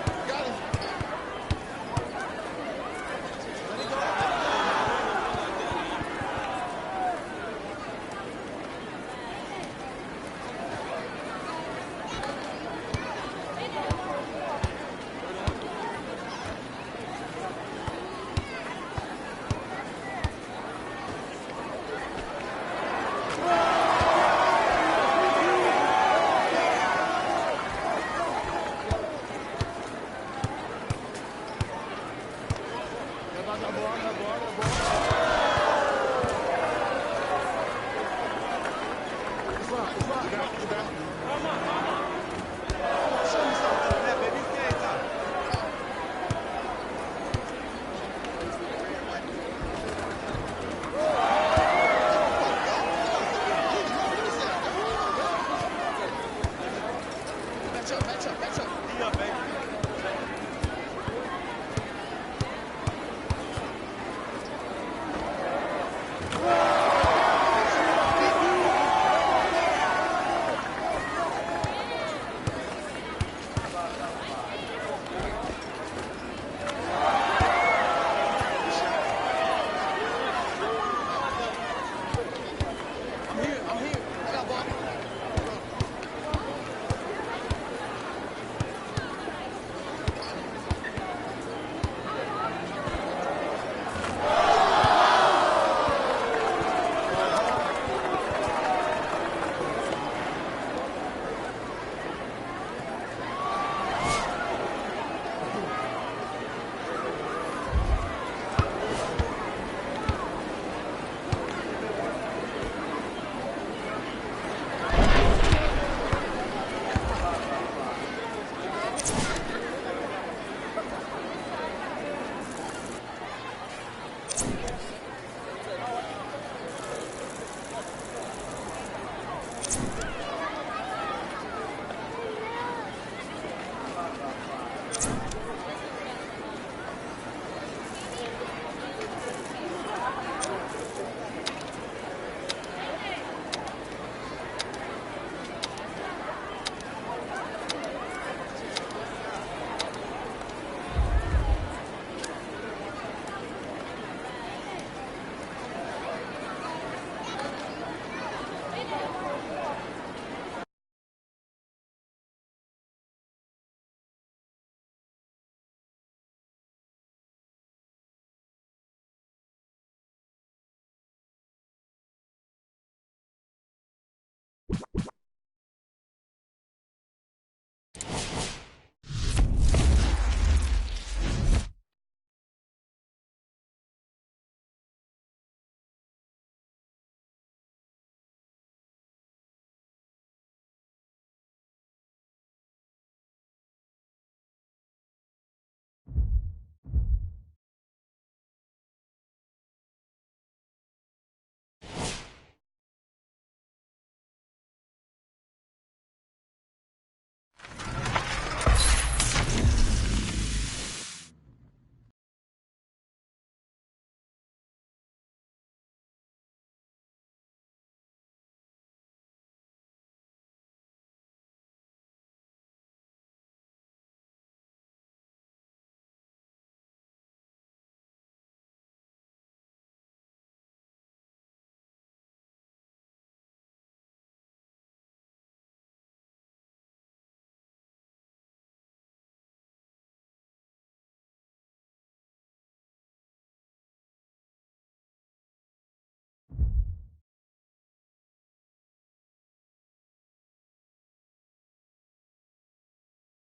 S5: Match up. D up, baby. I'm here. I got ball.